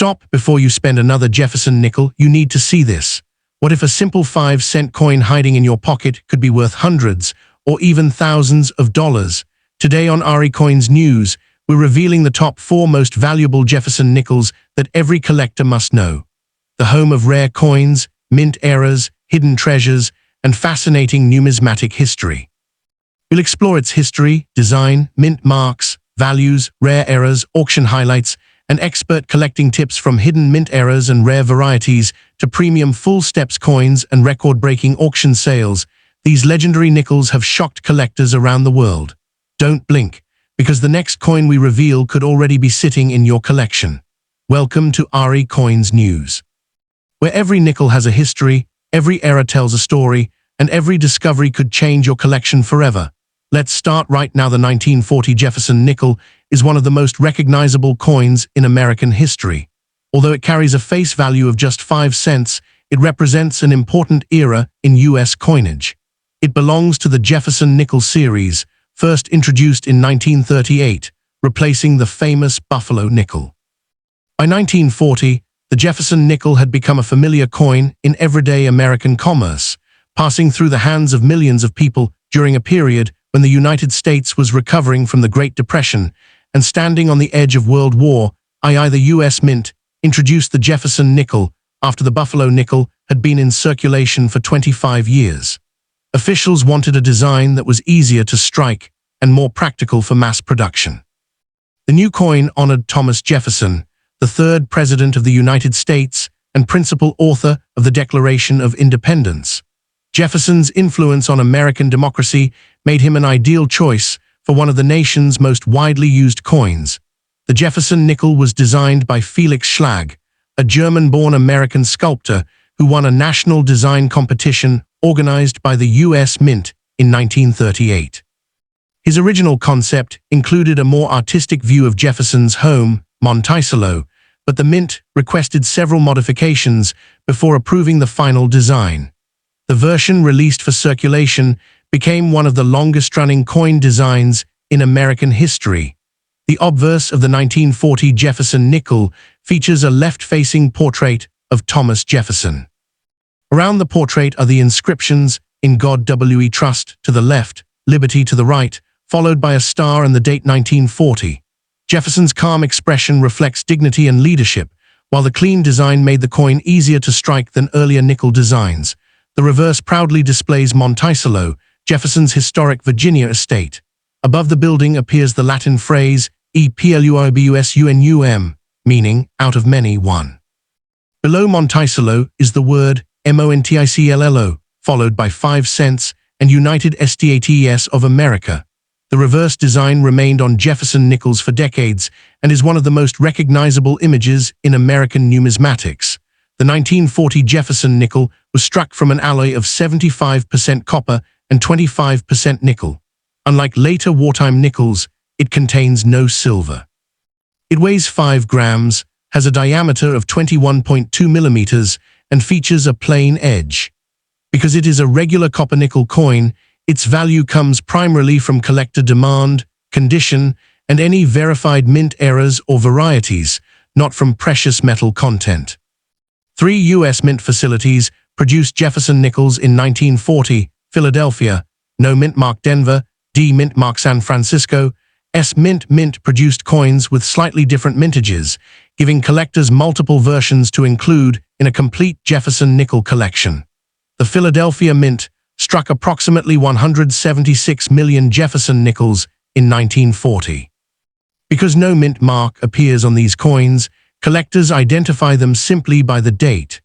Stop before you spend another Jefferson nickel. You need to see this. What if a simple 5-cent coin hiding in your pocket could be worth hundreds or even thousands of dollars? Today on Coins News, we're revealing the top 4 most valuable Jefferson nickels that every collector must know. The home of rare coins, mint eras, hidden treasures, and fascinating numismatic history. We'll explore its history, design, mint marks, values, rare eras, auction highlights, and expert collecting tips from hidden mint eras and rare varieties to premium full-steps coins and record-breaking auction sales. These legendary nickels have shocked collectors around the world. Don't blink, because the next coin we reveal could already be sitting in your collection. Welcome to Coins News, where every nickel has a history, every era tells a story, and every discovery could change your collection forever. Let's start right now. The 1940 Jefferson nickel is one of the most recognizable coins in American history. Although it carries a face value of just 5 cents, it represents an important era in U.S. coinage. It belongs to the Jefferson nickel series, first introduced in 1938, replacing the famous Buffalo nickel. By 1940, the Jefferson nickel had become a familiar coin in everyday American commerce, passing through the hands of millions of people during a period when the United States was recovering from the Great Depression and standing on the edge of World War II. The U.S. Mint introduced the Jefferson nickel after the Buffalo nickel had been in circulation for 25 years. Officials wanted a design that was easier to strike and more practical for mass production. The new coin honored Thomas Jefferson, the 3rd President of the United States and principal author of the Declaration of Independence. Jefferson's influence on American democracy made him an ideal choice for one of the nation's most widely used coins. The Jefferson nickel was designed by Felix Schlag, a German-born American sculptor who won a national design competition organized by the U.S. Mint in 1938. His original concept included a more artistic view of Jefferson's home, Monticello, but the Mint requested several modifications before approving the final design. The version released for circulation became one of the longest-running coin designs in American history. The obverse of the 1940 Jefferson nickel features a left-facing portrait of Thomas Jefferson. Around the portrait are the inscriptions, "In God We Trust" to the left, "Liberty" to the right, followed by a star and the date 1940. Jefferson's calm expression reflects dignity and leadership, while the clean design made the coin easier to strike than earlier nickel designs. The reverse proudly displays Monticello, Jefferson's historic Virginia estate. Above the building appears the Latin phrase "E pluribus, meaning out of many, one." Below Monticello is the word Monticlo, followed by 5 cents and United States of America. The reverse design remained on Jefferson nickels for decades and is one of the most recognizable images in American numismatics. The 1940 Jefferson nickel was struck from an alloy of 75% copper and 25% nickel. Unlike later wartime nickels, it contains no silver. It weighs 5 grams, has a diameter of 21.2 millimeters, and features a plain edge. Because it is a regular copper-nickel coin, its value comes primarily from collector demand, condition, and any verified mint eras or varieties, not from precious metal content. 3 U.S. Mint facilities produced Jefferson nickels in 1940, Philadelphia, No Mint Mark Denver, D Mint Mark San Francisco, S Mint produced coins with slightly different mintages, giving collectors multiple versions to include in a complete Jefferson nickel collection. The Philadelphia Mint struck approximately 176 million Jefferson nickels in 1940. Because no mint mark appears on these coins, collectors identify them simply by the date.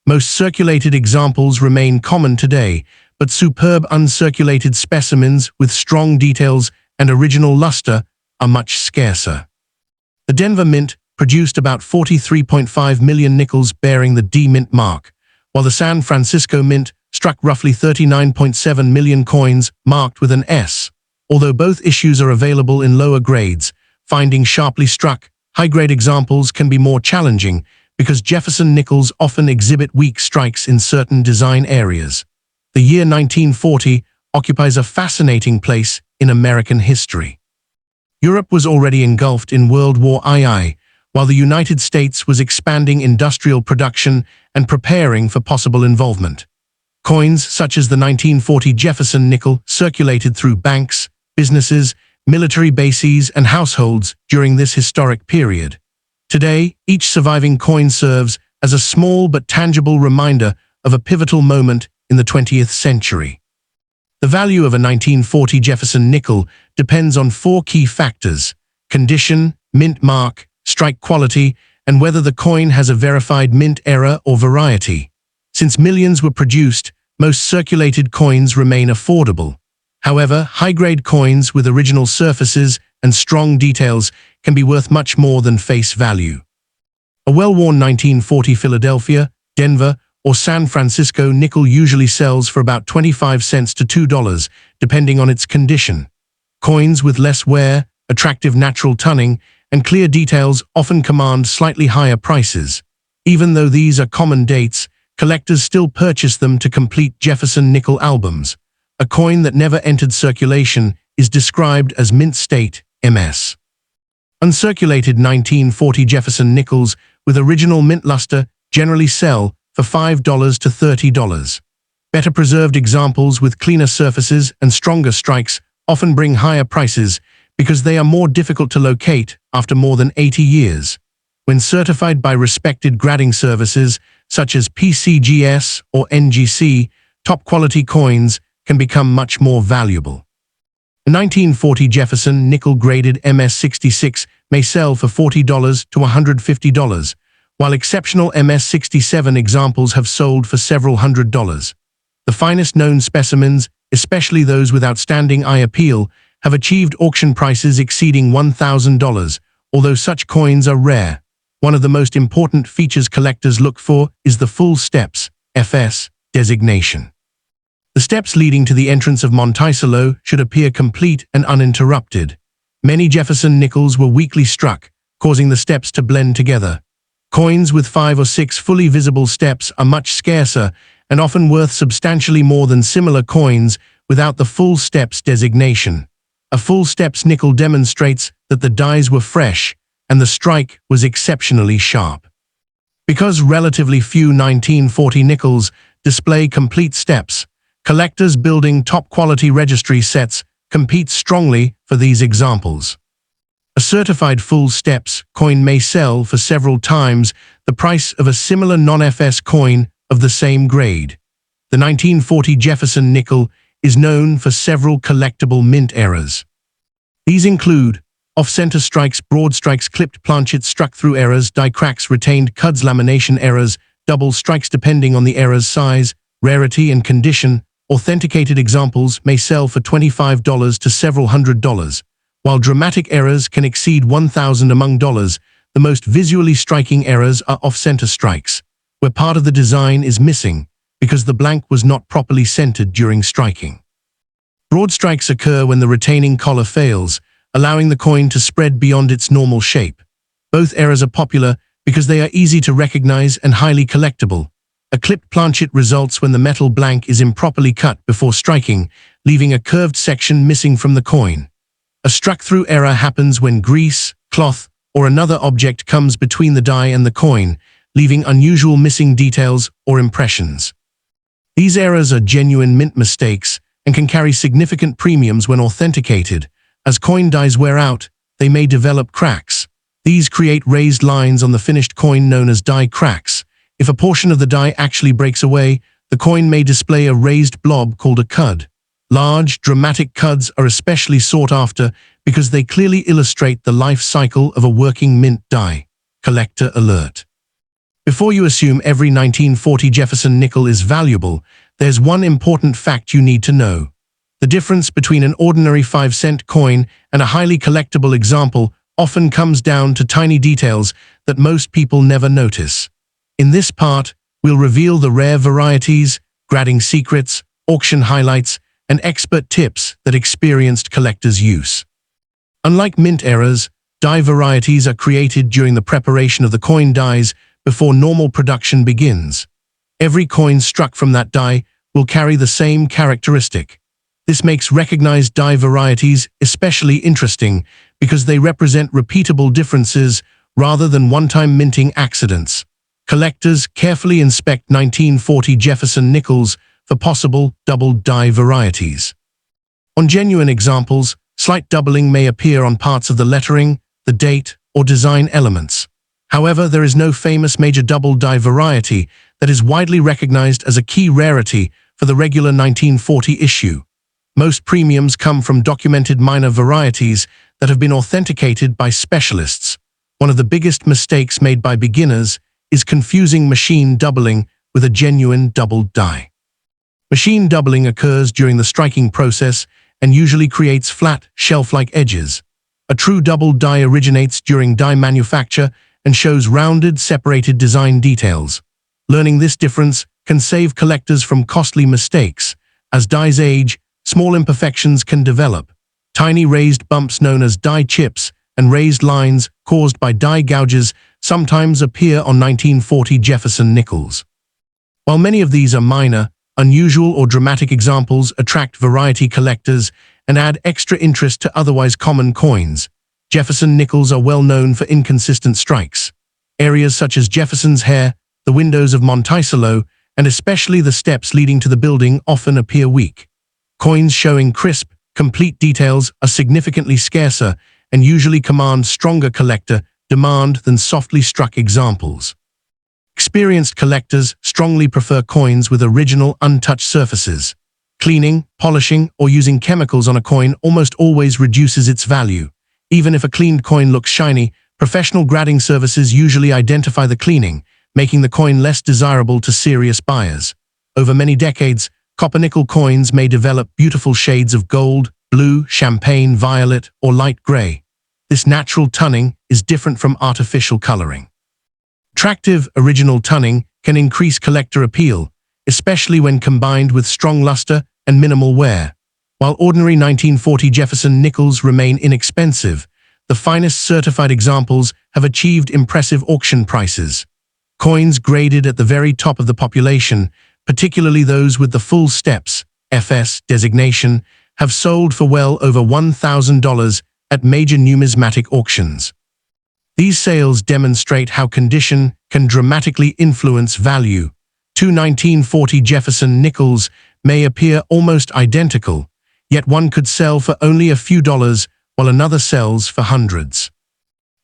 Most circulated examples remain common today, but superb uncirculated specimens with strong details and original luster are much scarcer. The Denver Mint produced about 43.5 million nickels bearing the D Mint mark, while the San Francisco Mint struck roughly 39.7 million coins marked with an S. Although both issues are available in lower grades, finding sharply struck, high-grade examples can be more challenging because Jefferson nickels often exhibit weak strikes in certain design areas. The year 1940 occupies a fascinating place in American history. Europe was already engulfed in World War II, while the United States was expanding industrial production and preparing for possible involvement. Coins such as the 1940 Jefferson nickel circulated through banks, businesses, military bases, and households during this historic period. Today, each surviving coin serves as a small but tangible reminder of a pivotal moment in the 20th century. The value of a 1940 Jefferson nickel depends on four key factors: condition, mint mark, strike quality, and whether the coin has a verified mint era or variety. Since millions were produced, most circulated coins remain affordable. However, high-grade coins with original surfaces and strong details can be worth much more than face value. A well-worn 1940 Philadelphia, Denver, or San Francisco nickel usually sells for about 25 cents to $2, depending on its condition. Coins with less wear, attractive natural tunning, and clear details often command slightly higher prices. Even though these are common dates, collectors still purchase them to complete Jefferson nickel albums. A coin that never entered circulation is described as mint state, MS. Uncirculated 1940 Jefferson nickels with original mint luster generally sell for $5 to $30. Better preserved examples with cleaner surfaces and stronger strikes often bring higher prices because they are more difficult to locate after more than 80 years. When certified by respected grading services such as PCGS or NGC, top-quality coins can become much more valuable. A 1940 Jefferson nickel-graded MS-66 may sell for $40 to $150, while exceptional MS-67 examples have sold for several $100s. The finest known specimens, especially those with outstanding eye appeal, have achieved auction prices exceeding $1,000, although such coins are rare. One of the most important features collectors look for is the full steps, FS, designation. The steps leading to the entrance of Monticello should appear complete and uninterrupted. Many Jefferson nickels were weakly struck, causing the steps to blend together. Coins with 5 or 6 fully visible steps are much scarcer and often worth substantially more than similar coins without the full steps designation. A full steps nickel demonstrates that the dies were fresh and the strike was exceptionally sharp. Because relatively few 1940 nickels display complete steps, collectors building top-quality registry sets compete strongly for these examples. A certified full steps coin may sell for several times the price of a similar non-FS coin of the same grade. The 1940 Jefferson nickel is known for several collectible mint errors. These include off-center strikes, broad strikes, clipped planchets, struck-through errors, die cracks, retained cuds, lamination errors, double strikes depending on the error's size, rarity, and condition. Authenticated examples may sell for $25 to several $100s. While dramatic errors can exceed $1,000 among dollars, the most visually striking errors are off-center strikes, where part of the design is missing because the blank was not properly centered during striking. Broad strikes occur when the retaining collar fails, allowing the coin to spread beyond its normal shape. Both errors are popular because they are easy to recognize and highly collectible. A clipped planchet results when the metal blank is improperly cut before striking, leaving a curved section missing from the coin. A struck-through error happens when grease, cloth, or another object comes between the die and the coin, leaving unusual missing details or impressions. These errors are genuine mint mistakes and can carry significant premiums when authenticated. As coin dies wear out, they may develop cracks. These create raised lines on the finished coin known as die cracks. If a portion of the die actually breaks away, the coin may display a raised blob called a cud. Large, dramatic cuds are especially sought after because they clearly illustrate the life cycle of a working mint die. Collector alert. Before you assume every 1940 Jefferson nickel is valuable, there's one important fact you need to know. The difference between an ordinary 5-cent coin and a highly collectible example often comes down to tiny details that most people never notice. In this part, we'll reveal the rare varieties, grading secrets, auction highlights, and expert tips that experienced collectors use. Unlike mint errors, die varieties are created during the preparation of the coin dies before normal production begins. Every coin struck from that die will carry the same characteristic. This makes recognized die varieties especially interesting because they represent repeatable differences rather than one-time minting accidents. Collectors carefully inspect 1940 Jefferson nickels for possible double-die varieties. On genuine examples, slight doubling may appear on parts of the lettering, the date, or design elements. However, there is no famous major double-die variety that is widely recognized as a key rarity for the regular 1940 issue. Most premiums come from documented minor varieties that have been authenticated by specialists. One of the biggest mistakes made by beginners is confusing machine doubling with a genuine double die. Machine doubling occurs during the striking process and usually creates flat, shelf-like edges. A true double die originates during die manufacture and shows rounded, separated design details. Learning this difference can save collectors from costly mistakes. As dies age, small imperfections can develop. Tiny raised bumps known as die chips and raised lines caused by die gouges sometimes appear on 1940 Jefferson nickels. While many of these are minor, unusual or dramatic examples attract variety collectors and add extra interest to otherwise common coins. Jefferson nickels are well known for inconsistent strikes. Areas such as Jefferson's hair, the windows of Monticello, and especially the steps leading to the building often appear weak. Coins showing crisp, complete details are significantly scarcer and usually command stronger collector demand than softly struck examples. Experienced collectors strongly prefer coins with original, untouched surfaces. Cleaning, polishing, or using chemicals on a coin almost always reduces its value. Even if a cleaned coin looks shiny, professional grading services usually identify the cleaning, making the coin less desirable to serious buyers. Over many decades, copper-nickel coins may develop beautiful shades of gold, blue, champagne, violet, or light gray. This natural toning is different from artificial coloring. Attractive, original toning can increase collector appeal, especially when combined with strong luster and minimal wear. While ordinary 1940 Jefferson nickels remain inexpensive, the finest certified examples have achieved impressive auction prices. Coins graded at the very top of the population, particularly those with the full steps, FS designation, have sold for well over $1,000 at major numismatic auctions. These sales demonstrate how condition can dramatically influence value. Two 1940 Jefferson nickels may appear almost identical, yet one could sell for only a few dollars while another sells for hundreds.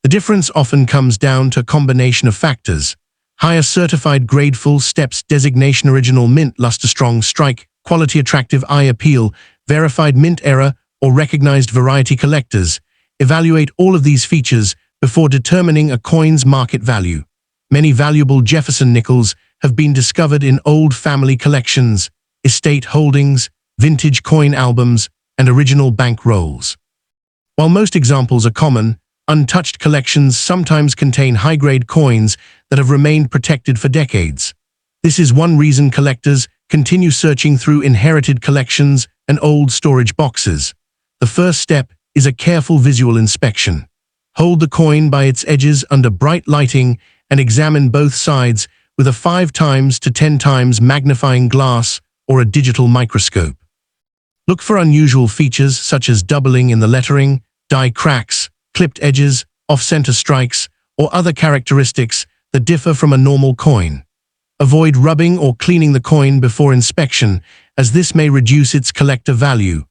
The difference often comes down to a combination of factors: higher certified grade full steps designation, original mint luster, strong strike, quality, attractive eye appeal, verified mint era, or recognized variety. Collectors evaluate all of these features before determining a coin's market value. Many valuable Jefferson nickels have been discovered in old family collections, estate holdings, vintage coin albums, and original bank rolls. While most examples are common, untouched collections sometimes contain high-grade coins that have remained protected for decades. This is one reason collectors continue searching through inherited collections and old storage boxes. The first step is a careful visual inspection. Hold the coin by its edges under bright lighting and examine both sides with a 5 times to 10 times magnifying glass or a digital microscope. Look for unusual features such as doubling in the lettering, die cracks, clipped edges, off-center strikes, or other characteristics that differ from a normal coin. Avoid rubbing or cleaning the coin before inspection, as this may reduce its collector value.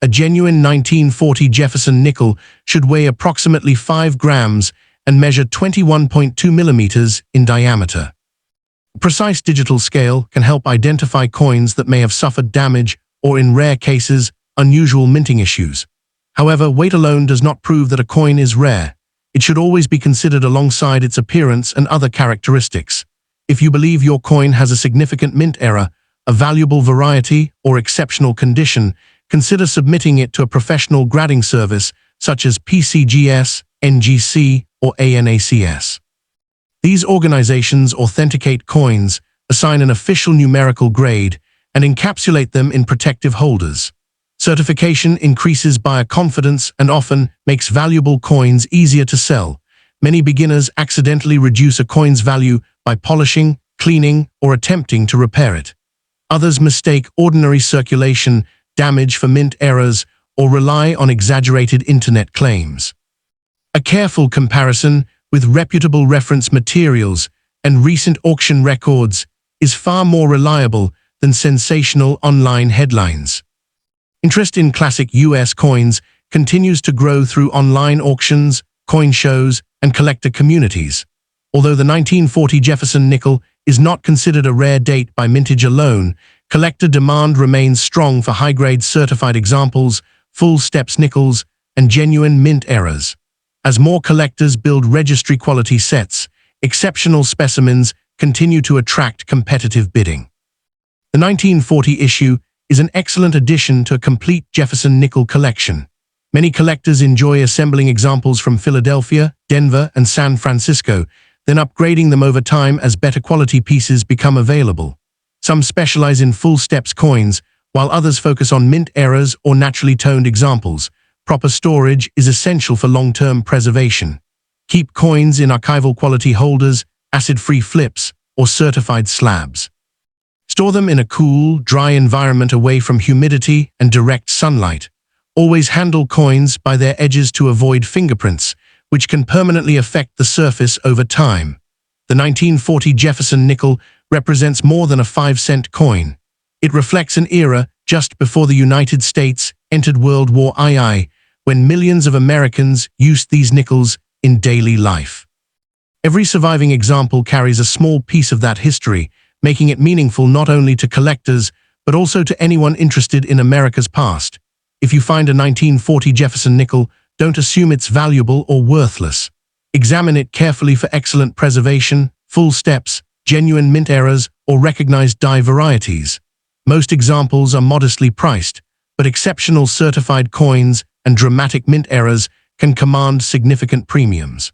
A genuine 1940 Jefferson nickel should weigh approximately 5 grams and measure 21.2 millimeters in diameter. A precise digital scale can help identify coins that may have suffered damage or, in rare cases, unusual minting issues. However, weight alone does not prove that a coin is rare. It should always be considered alongside its appearance and other characteristics. If you believe your coin has a significant mint error, a valuable variety, or exceptional condition, consider submitting it to a professional grading service such as PCGS, NGC, or ANACS. These organizations authenticate coins, assign an official numerical grade, and encapsulate them in protective holders. Certification increases buyer confidence and often makes valuable coins easier to sell. Many beginners accidentally reduce a coin's value by polishing, cleaning, or attempting to repair it. Others mistake ordinary circulation damage for mint errors or rely on exaggerated internet claims. A careful comparison with reputable reference materials and recent auction records, is far more reliable than sensational online headlines. Interest in classic U.S. coins continues to grow through online auctions, coin shows, and collector communities. Although the 1940 Jefferson nickel is not considered a rare date by mintage alone, collector demand remains strong for high-grade certified examples, full steps nickels, and genuine mint errors. As more collectors build registry-quality sets, exceptional specimens continue to attract competitive bidding. The 1940 issue is an excellent addition to a complete Jefferson nickel collection. Many collectors enjoy assembling examples from Philadelphia, Denver, and San Francisco, then upgrading them over time as better quality pieces become available. Some specialize in full steps coins, while others focus on mint errors or naturally toned examples. Proper storage is essential for long-term preservation. Keep coins in archival quality holders, acid-free flips, or certified slabs. Store them in a cool, dry environment away from humidity and direct sunlight. Always handle coins by their edges to avoid fingerprints, which can permanently affect the surface over time. The 1940 Jefferson nickel represents more than a 5-cent coin. It reflects an era just before the United States entered World War II, when millions of Americans used these nickels in daily life. Every surviving example carries a small piece of that history, making it meaningful not only to collectors, but also to anyone interested in America's past. If you find a 1940 Jefferson nickel, don't assume it's valuable or worthless. Examine it carefully for excellent preservation, full steps, genuine mint errors, or recognized die varieties. Most examples are modestly priced, but exceptional certified coins and dramatic mint errors can command significant premiums.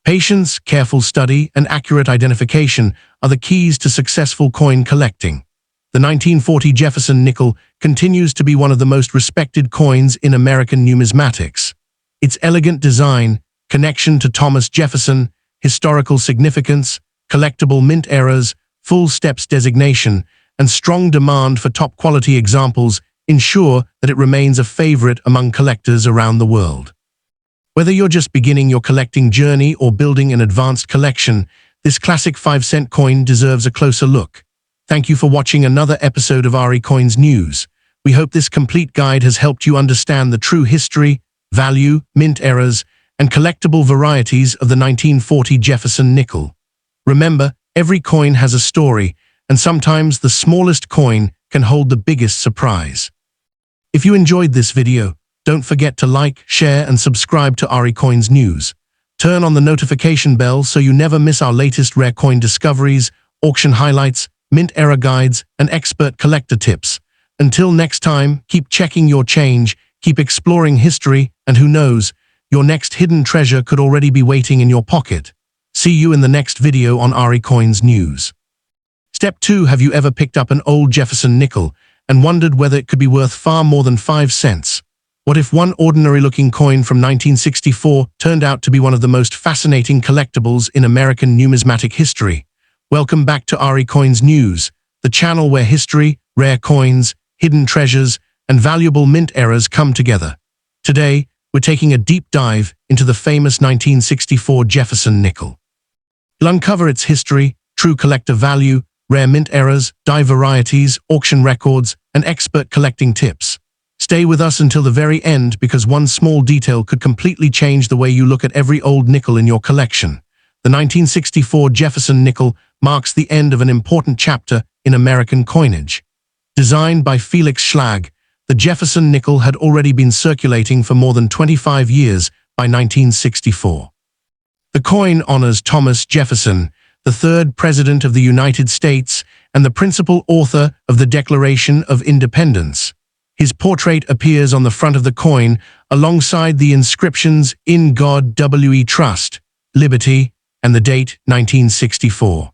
Patience, careful study, and accurate identification are the keys to successful coin collecting. The 1940 Jefferson nickel continues to be one of the most respected coins in American numismatics. Its elegant design, connection to Thomas Jefferson, historical significance, collectible mint errors, full steps designation, and strong demand for top-quality examples ensure that it remains a favorite among collectors around the world. Whether you're just beginning your collecting journey or building an advanced collection, this classic 5-cent coin deserves a closer look. Thank you for watching another episode of RE Coins News. We hope this complete guide has helped you understand the true history, value, mint errors, and collectible varieties of the 1940 Jefferson nickel. Remember, every coin has a story, and sometimes the smallest coin can hold the biggest surprise. If you enjoyed this video, don't forget to like, share, and subscribe to RE Coins News. Turn on the notification bell so you never miss our latest rare coin discoveries, auction highlights, mint error guides, and expert collector tips. Until next time, keep checking your change, keep exploring history, and who knows, your next hidden treasure could already be waiting in your pocket. See you in the next video on RE Coins News. Step 2. Have you ever picked up an old Jefferson nickel and wondered whether it could be worth far more than 5 cents? What if one ordinary-looking coin from 1964 turned out to be one of the most fascinating collectibles in American numismatic history? Welcome back to RE Coins News, the channel where history, rare coins, hidden treasures, and valuable mint errors come together. Today, we're taking a deep dive into the famous 1964 Jefferson nickel. We'll uncover its history, true collector value, rare mint errors, die varieties, auction records, and expert collecting tips. Stay with us until the very end because one small detail could completely change the way you look at every old nickel in your collection. The 1964 Jefferson nickel marks the end of an important chapter in American coinage. Designed by Felix Schlag, the Jefferson nickel had already been circulating for more than 25 years by 1964. The coin honors Thomas Jefferson, the third President of the United States and the principal author of the Declaration of Independence. His portrait appears on the front of the coin alongside the inscriptions "In God We Trust," "Liberty," and the date 1964.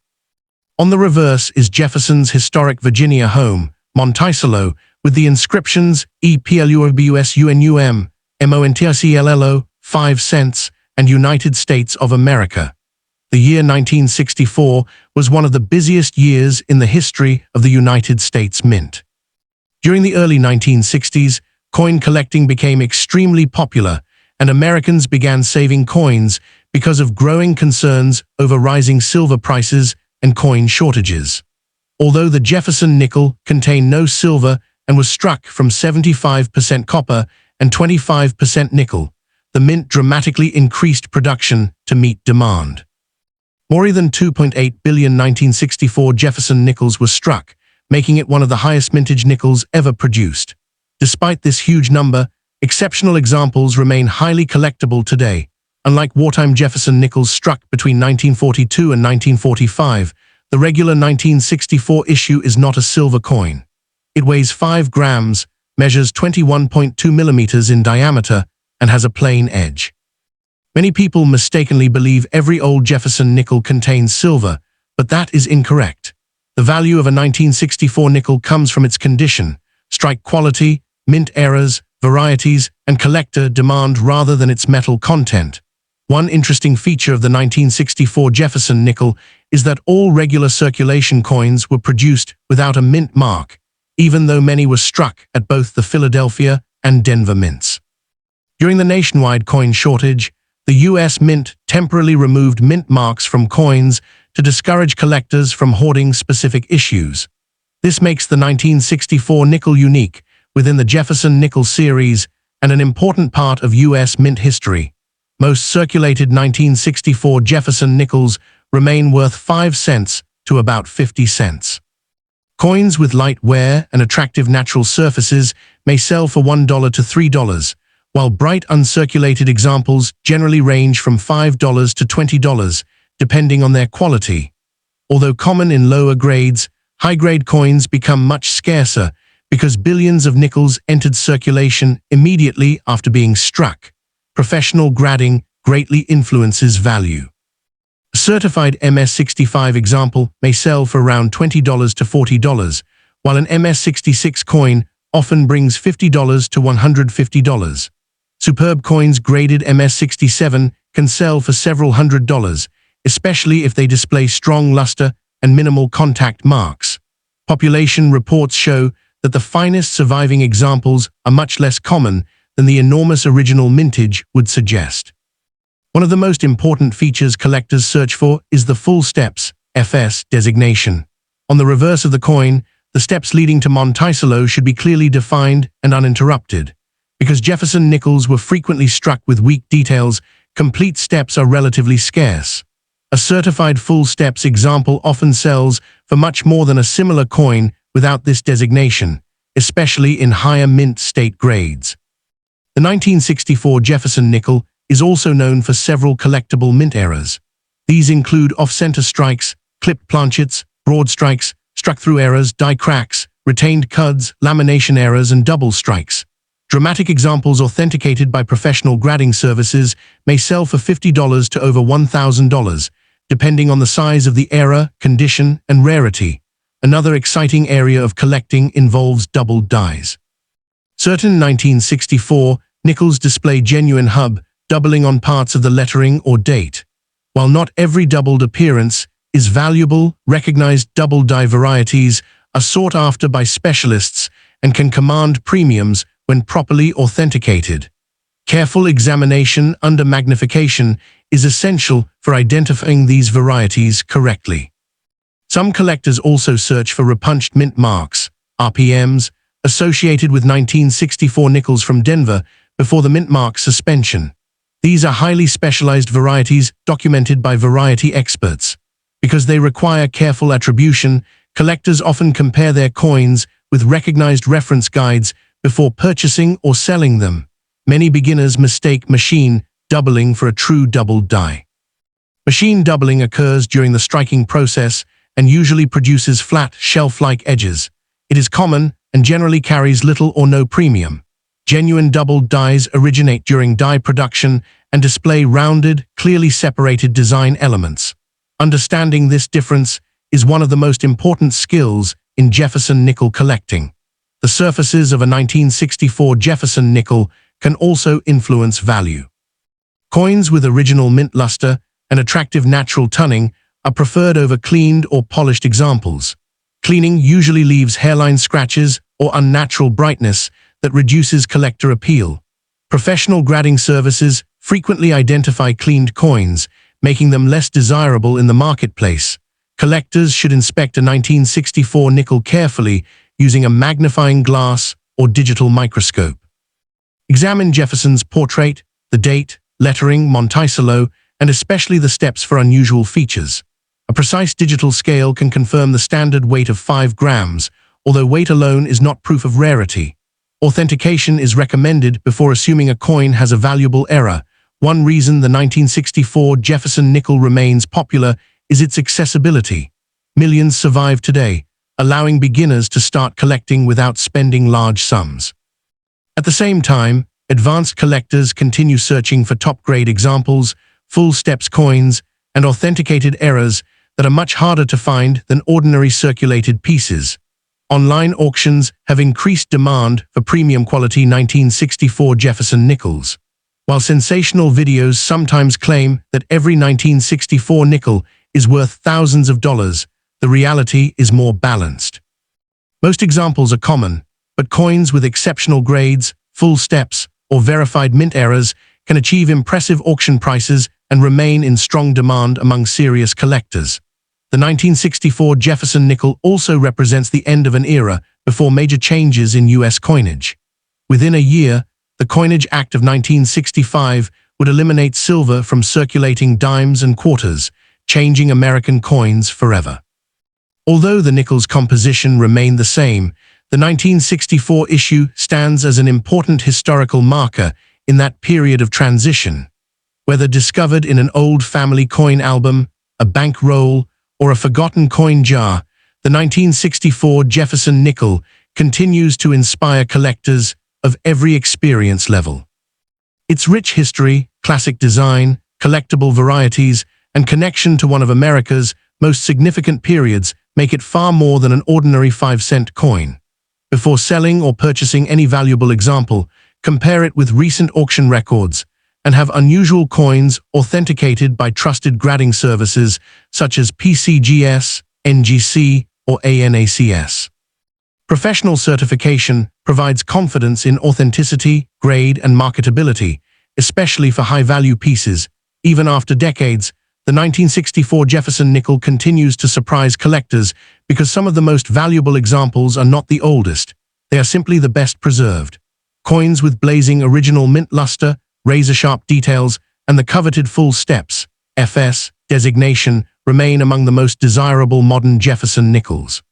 On the reverse is Jefferson's historic Virginia home, Monticello, with the inscriptions "EPLURBUSUNUM," "MONTICLLO," 5 cents, and "United States of America." The year 1964 was one of the busiest years in the history of the United States Mint. During the early 1960s, coin collecting became extremely popular, and Americans began saving coins because of growing concerns over rising silver prices and coin shortages. Although the Jefferson nickel contained no silver and was struck from 75% copper and 25% nickel, the mint dramatically increased production to meet demand. More than 2.8 billion 1964 Jefferson nickels were struck, making it one of the highest mintage nickels ever produced. Despite this huge number, exceptional examples remain highly collectible today. Unlike wartime Jefferson nickels struck between 1942 and 1945, the regular 1964 issue is not a silver coin. It weighs 5 grams, measures 21.2 millimeters in diameter, and has a plain edge. Many people mistakenly believe every old Jefferson nickel contains silver, but that is incorrect. The value of a 1964 nickel comes from its condition, strike quality, mint errors, varieties, and collector demand rather than its metal content. One interesting feature of the 1964 Jefferson nickel is that all regular circulation coins were produced without a mint mark, even though many were struck at both the Philadelphia and Denver mints. During the nationwide coin shortage, the U.S. Mint temporarily removed mint marks from coins to discourage collectors from hoarding specific issues. This makes the 1964 nickel unique within the Jefferson nickel series and an important part of U.S. mint history. Most circulated 1964 Jefferson nickels remain worth 5 cents to about 50 cents. Coins with light wear and attractive natural surfaces may sell for $1 to $3, while bright uncirculated examples generally range from $5 to $20, depending on their quality. Although common in lower grades, high-grade coins become much scarcer because billions of nickels entered circulation immediately after being struck. Professional grading greatly influences value. A certified MS-65 example may sell for around $20 to $40, while an MS-66 coin often brings $50 to $150. Superb coins graded MS-67 can sell for several $100s, especially if they display strong luster and minimal contact marks. Population reports show that the finest surviving examples are much less common than the enormous original mintage would suggest. One of the most important features collectors search for is the full steps FS designation. On the reverse of the coin, the steps leading to Monticello should be clearly defined and uninterrupted. Because Jefferson nickels were frequently struck with weak details, complete steps are relatively scarce. A certified full steps example often sells for much more than a similar coin without this designation, especially in higher mint state grades. The 1964 Jefferson nickel is also known for several collectible mint errors. These include off-center strikes, clipped planchets, broad strikes, struck-through errors, die cracks, retained cuds, lamination errors, and double strikes. Dramatic examples authenticated by professional grading services may sell for $50 to over $1,000, depending on the size of the error, condition, and rarity. Another exciting area of collecting involves doubled dies. Certain 1964 nickels display genuine hub doubling on parts of the lettering or date. While not every doubled appearance is valuable, recognized double die varieties are sought after by specialists and can command premiums when properly authenticated. Careful examination under magnification is essential for identifying these varieties correctly. Some collectors also search for repunched mint marks, RPMs, associated with 1964 nickels from Denver before the mint mark suspension. These are highly specialized varieties documented by variety experts. Because they require careful attribution, collectors often compare their coins with recognized reference guides before purchasing or selling them. Many beginners mistake machine doubling for a true double die. Machine doubling occurs during the striking process and usually produces flat, shelf-like edges. It is common and generally carries little or no premium. Genuine doubled dies originate during die production and display rounded, clearly separated design elements. Understanding this difference is one of the most important skills in Jefferson nickel collecting. The surfaces of a 1964 Jefferson nickel can also influence value. Coins with original mint luster and attractive natural toning are preferred over cleaned or polished examples. Cleaning usually leaves hairline scratches or unnatural brightness that reduces collector appeal. Professional grading services frequently identify cleaned coins, making them less desirable in the marketplace. Collectors should inspect a 1964 nickel carefully using a magnifying glass or digital microscope. Examine Jefferson's portrait, the date, lettering, Monticello, and especially the steps for unusual features. A precise digital scale can confirm the standard weight of 5 grams, although weight alone is not proof of rarity. Authentication is recommended before assuming a coin has a valuable error. One reason the 1964 Jefferson nickel remains popular is its accessibility. Millions survive today, allowing beginners to start collecting without spending large sums. At the same time, advanced collectors continue searching for top-grade examples, full steps coins, and authenticated errors that are much harder to find than ordinary circulated pieces. Online auctions have increased demand for premium quality 1964 Jefferson nickels. While sensational videos sometimes claim that every 1964 nickel is worth thousands of dollars, the reality is more balanced. Most examples are common, but coins with exceptional grades, full steps, or verified mint errors can achieve impressive auction prices and remain in strong demand among serious collectors. The 1964 Jefferson nickel also represents the end of an era before major changes in U.S. coinage. Within a year, the Coinage Act of 1965 would eliminate silver from circulating dimes and quarters, changing American coins forever. Although the nickel's composition remained the same, the 1964 issue stands as an important historical marker in that period of transition. Whether discovered in an old family coin album, a bank roll, or a forgotten coin jar, the 1964 Jefferson nickel continues to inspire collectors of every experience level. Its rich history, classic design, collectible varieties, and connection to one of America's most significant periods make it far more than an ordinary 5-cent coin. Before selling or purchasing any valuable example, compare it with recent auction records and have unusual coins authenticated by trusted grading services such as PCGS, NGC, or ANACS. Professional certification provides confidence in authenticity, grade, and marketability, especially for high-value pieces. Even after decades, the 1964 Jefferson nickel continues to surprise collectors because some of the most valuable examples are not the oldest. They are simply the best preserved. Coins with blazing original mint luster, razor-sharp details, and the coveted full steps, FS, designation remain among the most desirable modern Jefferson nickels.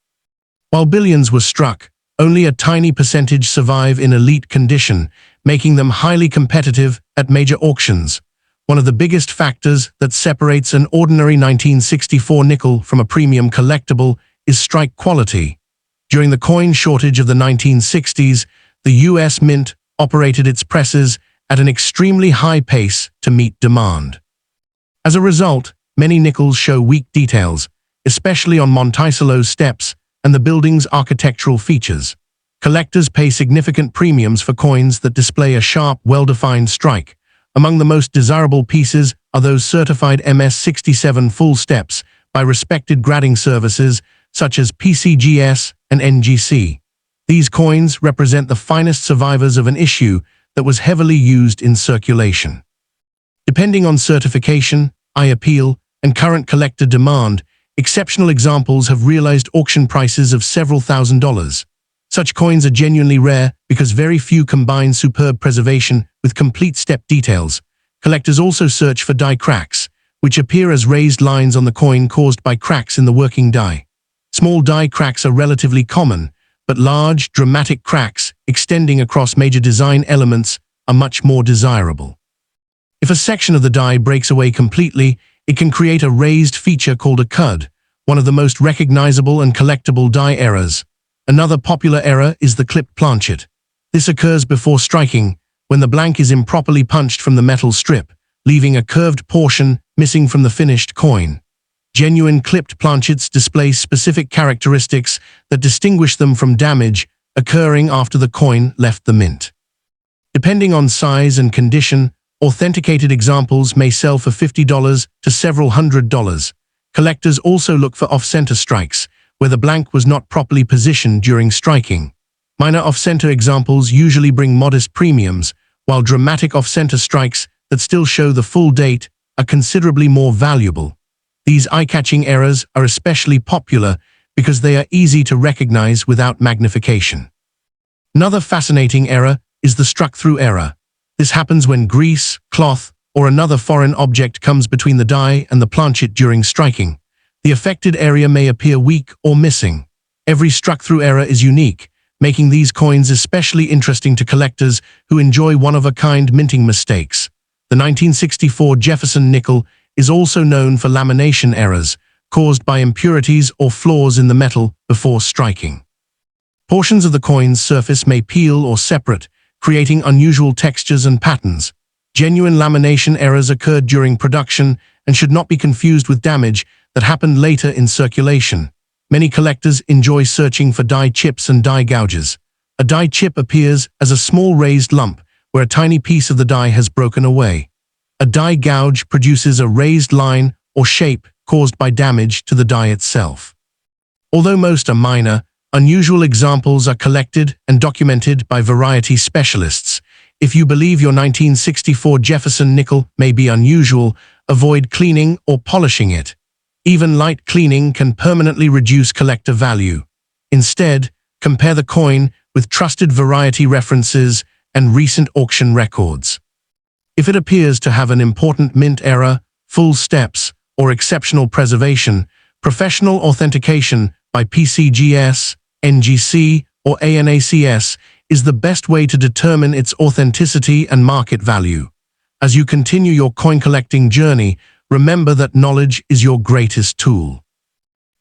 While billions were struck, only a tiny percentage survive in elite condition, making them highly competitive at major auctions. One of the biggest factors that separates an ordinary 1964 nickel from a premium collectible is strike quality. During the coin shortage of the 1960s, the U.S. Mint operated its presses at an extremely high pace to meet demand. As a result, many nickels show weak details, especially on Monticello's steps and the building's architectural features. Collectors pay significant premiums for coins that display a sharp, well-defined strike. Among the most desirable pieces are those certified MS-67 full steps by respected grading services such as PCGS and NGC. These coins represent the finest survivors of an issue that was heavily used in circulation. Depending on certification, eye appeal, and current collector demand, exceptional examples have realized auction prices of several $1,000s. Such coins are genuinely rare because very few combine superb preservation with complete step details. Collectors also search for die cracks, which appear as raised lines on the coin caused by cracks in the working die. Small die cracks are relatively common, but large, dramatic cracks extending across major design elements are much more desirable. If a section of the die breaks away completely, it can create a raised feature called a cud, one of the most recognizable and collectible die errors. Another popular error is the clipped planchet. This occurs before striking, when the blank is improperly punched from the metal strip, leaving a curved portion missing from the finished coin. Genuine clipped planchets display specific characteristics that distinguish them from damage occurring after the coin left the mint. Depending on size and condition, authenticated examples may sell for $50 to several $100s. Collectors also look for off-center strikes, where the blank was not properly positioned during striking. Minor off-center examples usually bring modest premiums, while dramatic off-center strikes that still show the full date are considerably more valuable. These eye-catching errors are especially popular because they are easy to recognize without magnification. Another fascinating error is the struck-through error. This happens when grease, cloth, or another foreign object comes between the die and the planchet during striking. The affected area may appear weak or missing. Every struck-through error is unique, making these coins especially interesting to collectors who enjoy one-of-a-kind minting mistakes. The 1964 Jefferson nickel is also known for lamination errors, caused by impurities or flaws in the metal before striking. Portions of the coin's surface may peel or separate, creating unusual textures and patterns. Genuine lamination errors occurred during production and should not be confused with damage that happened later in circulation. Many collectors enjoy searching for die chips and die gouges. A die chip appears as a small raised lump where a tiny piece of the die has broken away. A die gouge produces a raised line or shape caused by damage to the die itself. Although most are minor, unusual examples are collected and documented by variety specialists. If you believe your 1964 Jefferson nickel may be unusual, avoid cleaning or polishing it. Even light cleaning can permanently reduce collector value. Instead, compare the coin with trusted variety references and recent auction records. If it appears to have an important mint error, full steps, or exceptional preservation, professional authentication by PCGS, NGC, or ANACS is the best way to determine its authenticity and market value. As you continue your coin collecting journey, remember that knowledge is your greatest tool.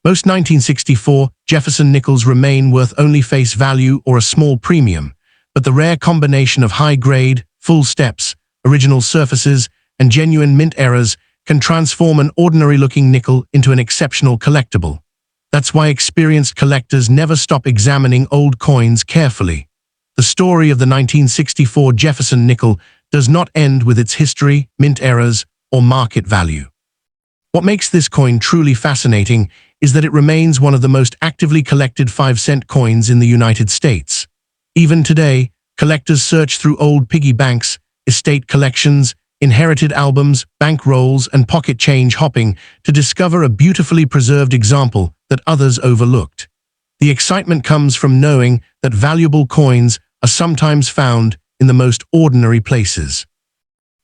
Most 1964 Jefferson nickels remain worth only face value or a small premium, but the rare combination of high-grade, full steps, original surfaces, and genuine mint errors can transform an ordinary-looking nickel into an exceptional collectible. That's why experienced collectors never stop examining old coins carefully. The story of the 1964 Jefferson nickel does not end with its history, mint errors, or market value. What makes this coin truly fascinating is that it remains one of the most actively collected 5-cent coins in the United States. Even today, collectors search through old piggy banks, estate collections, inherited albums, bank rolls, and pocket change hopping to discover a beautifully preserved example that others overlooked. The excitement comes from knowing that valuable coins are sometimes found in the most ordinary places.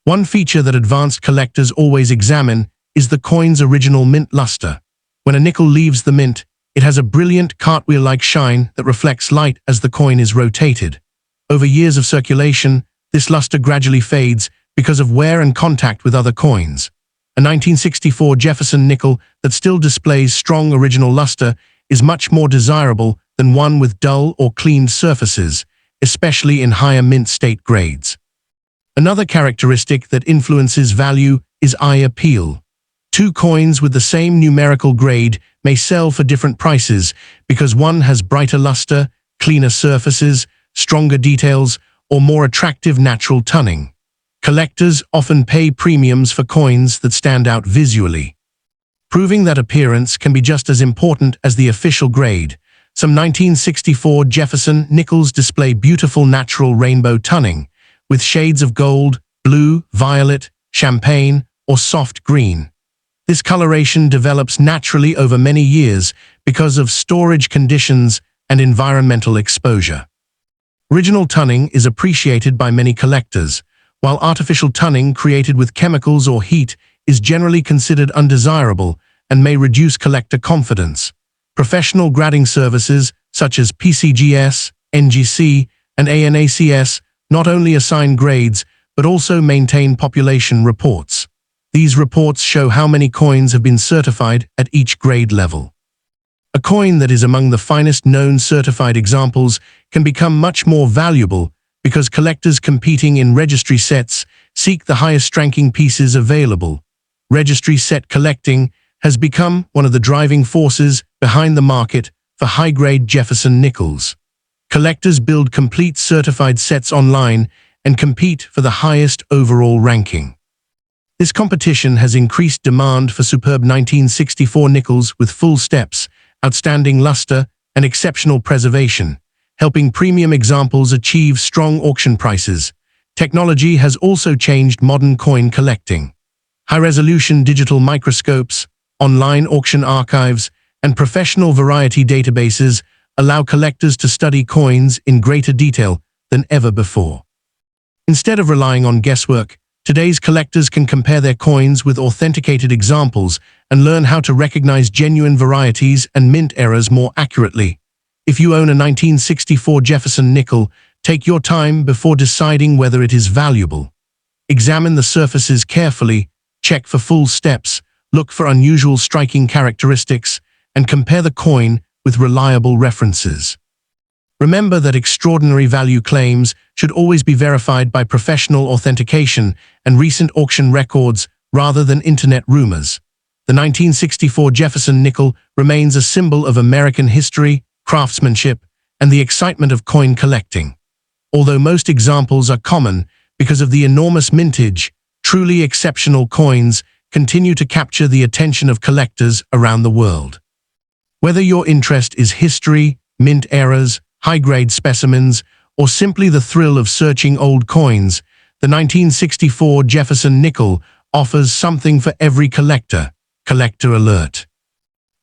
One feature that advanced collectors always examine is the coin's original mint luster. When a nickel leaves the mint, it has a brilliant cartwheel-like shine that reflects light as the coin is rotated. Over years of circulation, this luster gradually fades because of wear and contact with other coins. A 1964 Jefferson nickel that still displays strong original luster is much more desirable than one with dull or cleaned surfaces, especially in higher mint state grades. Another characteristic that influences value is eye appeal. Two coins with the same numerical grade may sell for different prices because one has brighter luster, cleaner surfaces, stronger details, or more attractive natural tunning. Collectors often pay premiums for coins that stand out visually. Proving that appearance can be just as important as the official grade, some 1964 Jefferson nickels display beautiful natural rainbow tunning, with shades of gold, blue, violet, champagne, or soft green. This coloration develops naturally over many years because of storage conditions and environmental exposure. Original tunning is appreciated by many collectors, while artificial tunning created with chemicals or heat is generally considered undesirable and may reduce collector confidence. Professional grading services such as PCGS, NGC, and ANACS not only assign grades but also maintain population reports. These reports show how many coins have been certified at each grade level. A coin that is among the finest known certified examples can become much more valuable because collectors competing in registry sets seek the highest-ranking pieces available. Registry set collecting has become one of the driving forces behind the market for high-grade Jefferson nickels. Collectors build complete certified sets online and compete for the highest overall ranking. This competition has increased demand for superb 1964 nickels with full steps, outstanding luster, and exceptional preservation, helping premium examples achieve strong auction prices. Technology has also changed modern coin collecting. High-resolution digital microscopes, online auction archives, and professional variety databases allow collectors to study coins in greater detail than ever before. Instead of relying on guesswork, today's collectors can compare their coins with authenticated examples and learn how to recognize genuine varieties and mint errors more accurately. If you own a 1964 Jefferson nickel, take your time before deciding whether it is valuable. Examine the surfaces carefully, check for full steps, look for unusual striking characteristics, and compare the coin with reliable references. Remember that extraordinary value claims should always be verified by professional authentication and recent auction records rather than internet rumors. The 1964 Jefferson nickel remains a symbol of American history, craftsmanship, and the excitement of coin collecting. Although most examples are common because of the enormous mintage, truly exceptional coins continue to capture the attention of collectors around the world. Whether your interest is history, mint eras, high-grade specimens, or simply the thrill of searching old coins, the 1964 Jefferson nickel offers something for every collector. Collector alert.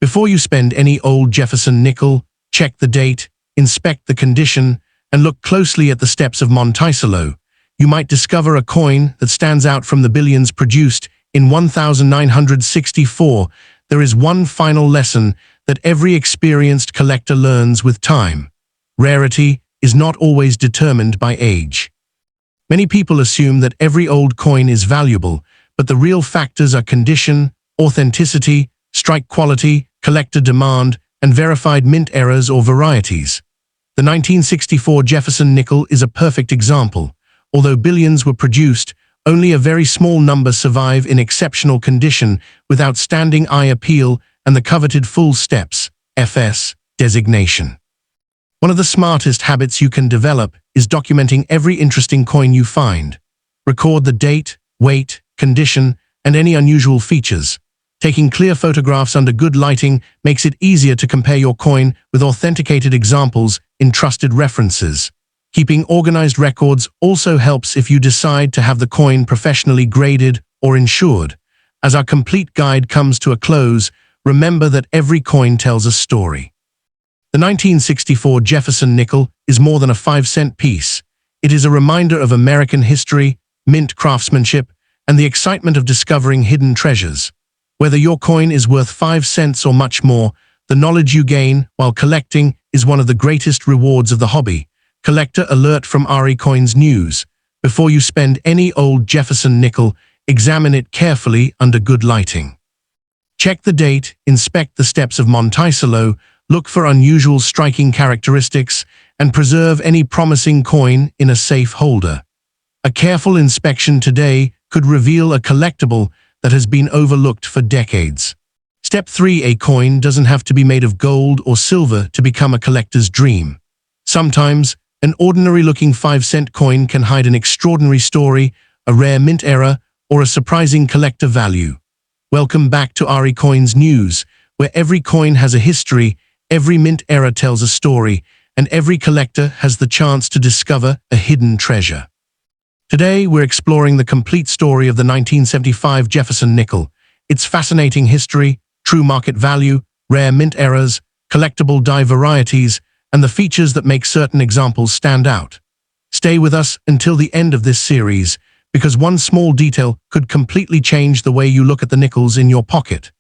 Before you spend any old Jefferson nickel, check the date, inspect the condition, and look closely at the steps of Monticello. You might discover a coin that stands out from the billions produced in 1964. There is one final lesson that every experienced collector learns with time. Rarity is not always determined by age. Many people assume that every old coin is valuable, but the real factors are condition, authenticity, strike quality, collector demand, and verified mint errors or varieties. The 1964 Jefferson nickel is a perfect example. Although billions were produced, only a very small number survive in exceptional condition with outstanding eye appeal and the coveted full steps, FS, designation. One of the smartest habits you can develop is documenting every interesting coin you find. Record the date, weight, condition, and any unusual features. Taking clear photographs under good lighting makes it easier to compare your coin with authenticated examples in trusted references. Keeping organized records also helps if you decide to have the coin professionally graded or insured. As our complete guide comes to a close, remember that every coin tells a story. The 1964 Jefferson nickel is more than a 5-cent piece. It is a reminder of American history, mint craftsmanship, and the excitement of discovering hidden treasures. Whether your coin is worth 5 cents or much more, the knowledge you gain while collecting is one of the greatest rewards of the hobby. Collector alert from Varieties News. Before you spend any old Jefferson nickel, examine it carefully under good lighting. Check the date, inspect the steps of Monticello, look for unusual striking characteristics, and preserve any promising coin in a safe holder. A careful inspection today could reveal a collectible that has been overlooked for decades. Step 3. A coin doesn't have to be made of gold or silver to become a collector's dream. Sometimes, an ordinary-looking 5-cent coin can hide an extraordinary story, a rare mint error, or a surprising collector value. Welcome back to Varieties News, where every coin has a history, every mint error tells a story, and every collector has the chance to discover a hidden treasure. Today, we're exploring the complete story of the 1975 Jefferson nickel, its fascinating history, true market value, rare mint errors, collectible die varieties, and the features that make certain examples stand out. Stay with us until the end of this series, because one small detail could completely change the way you look at the nickels in your pocket.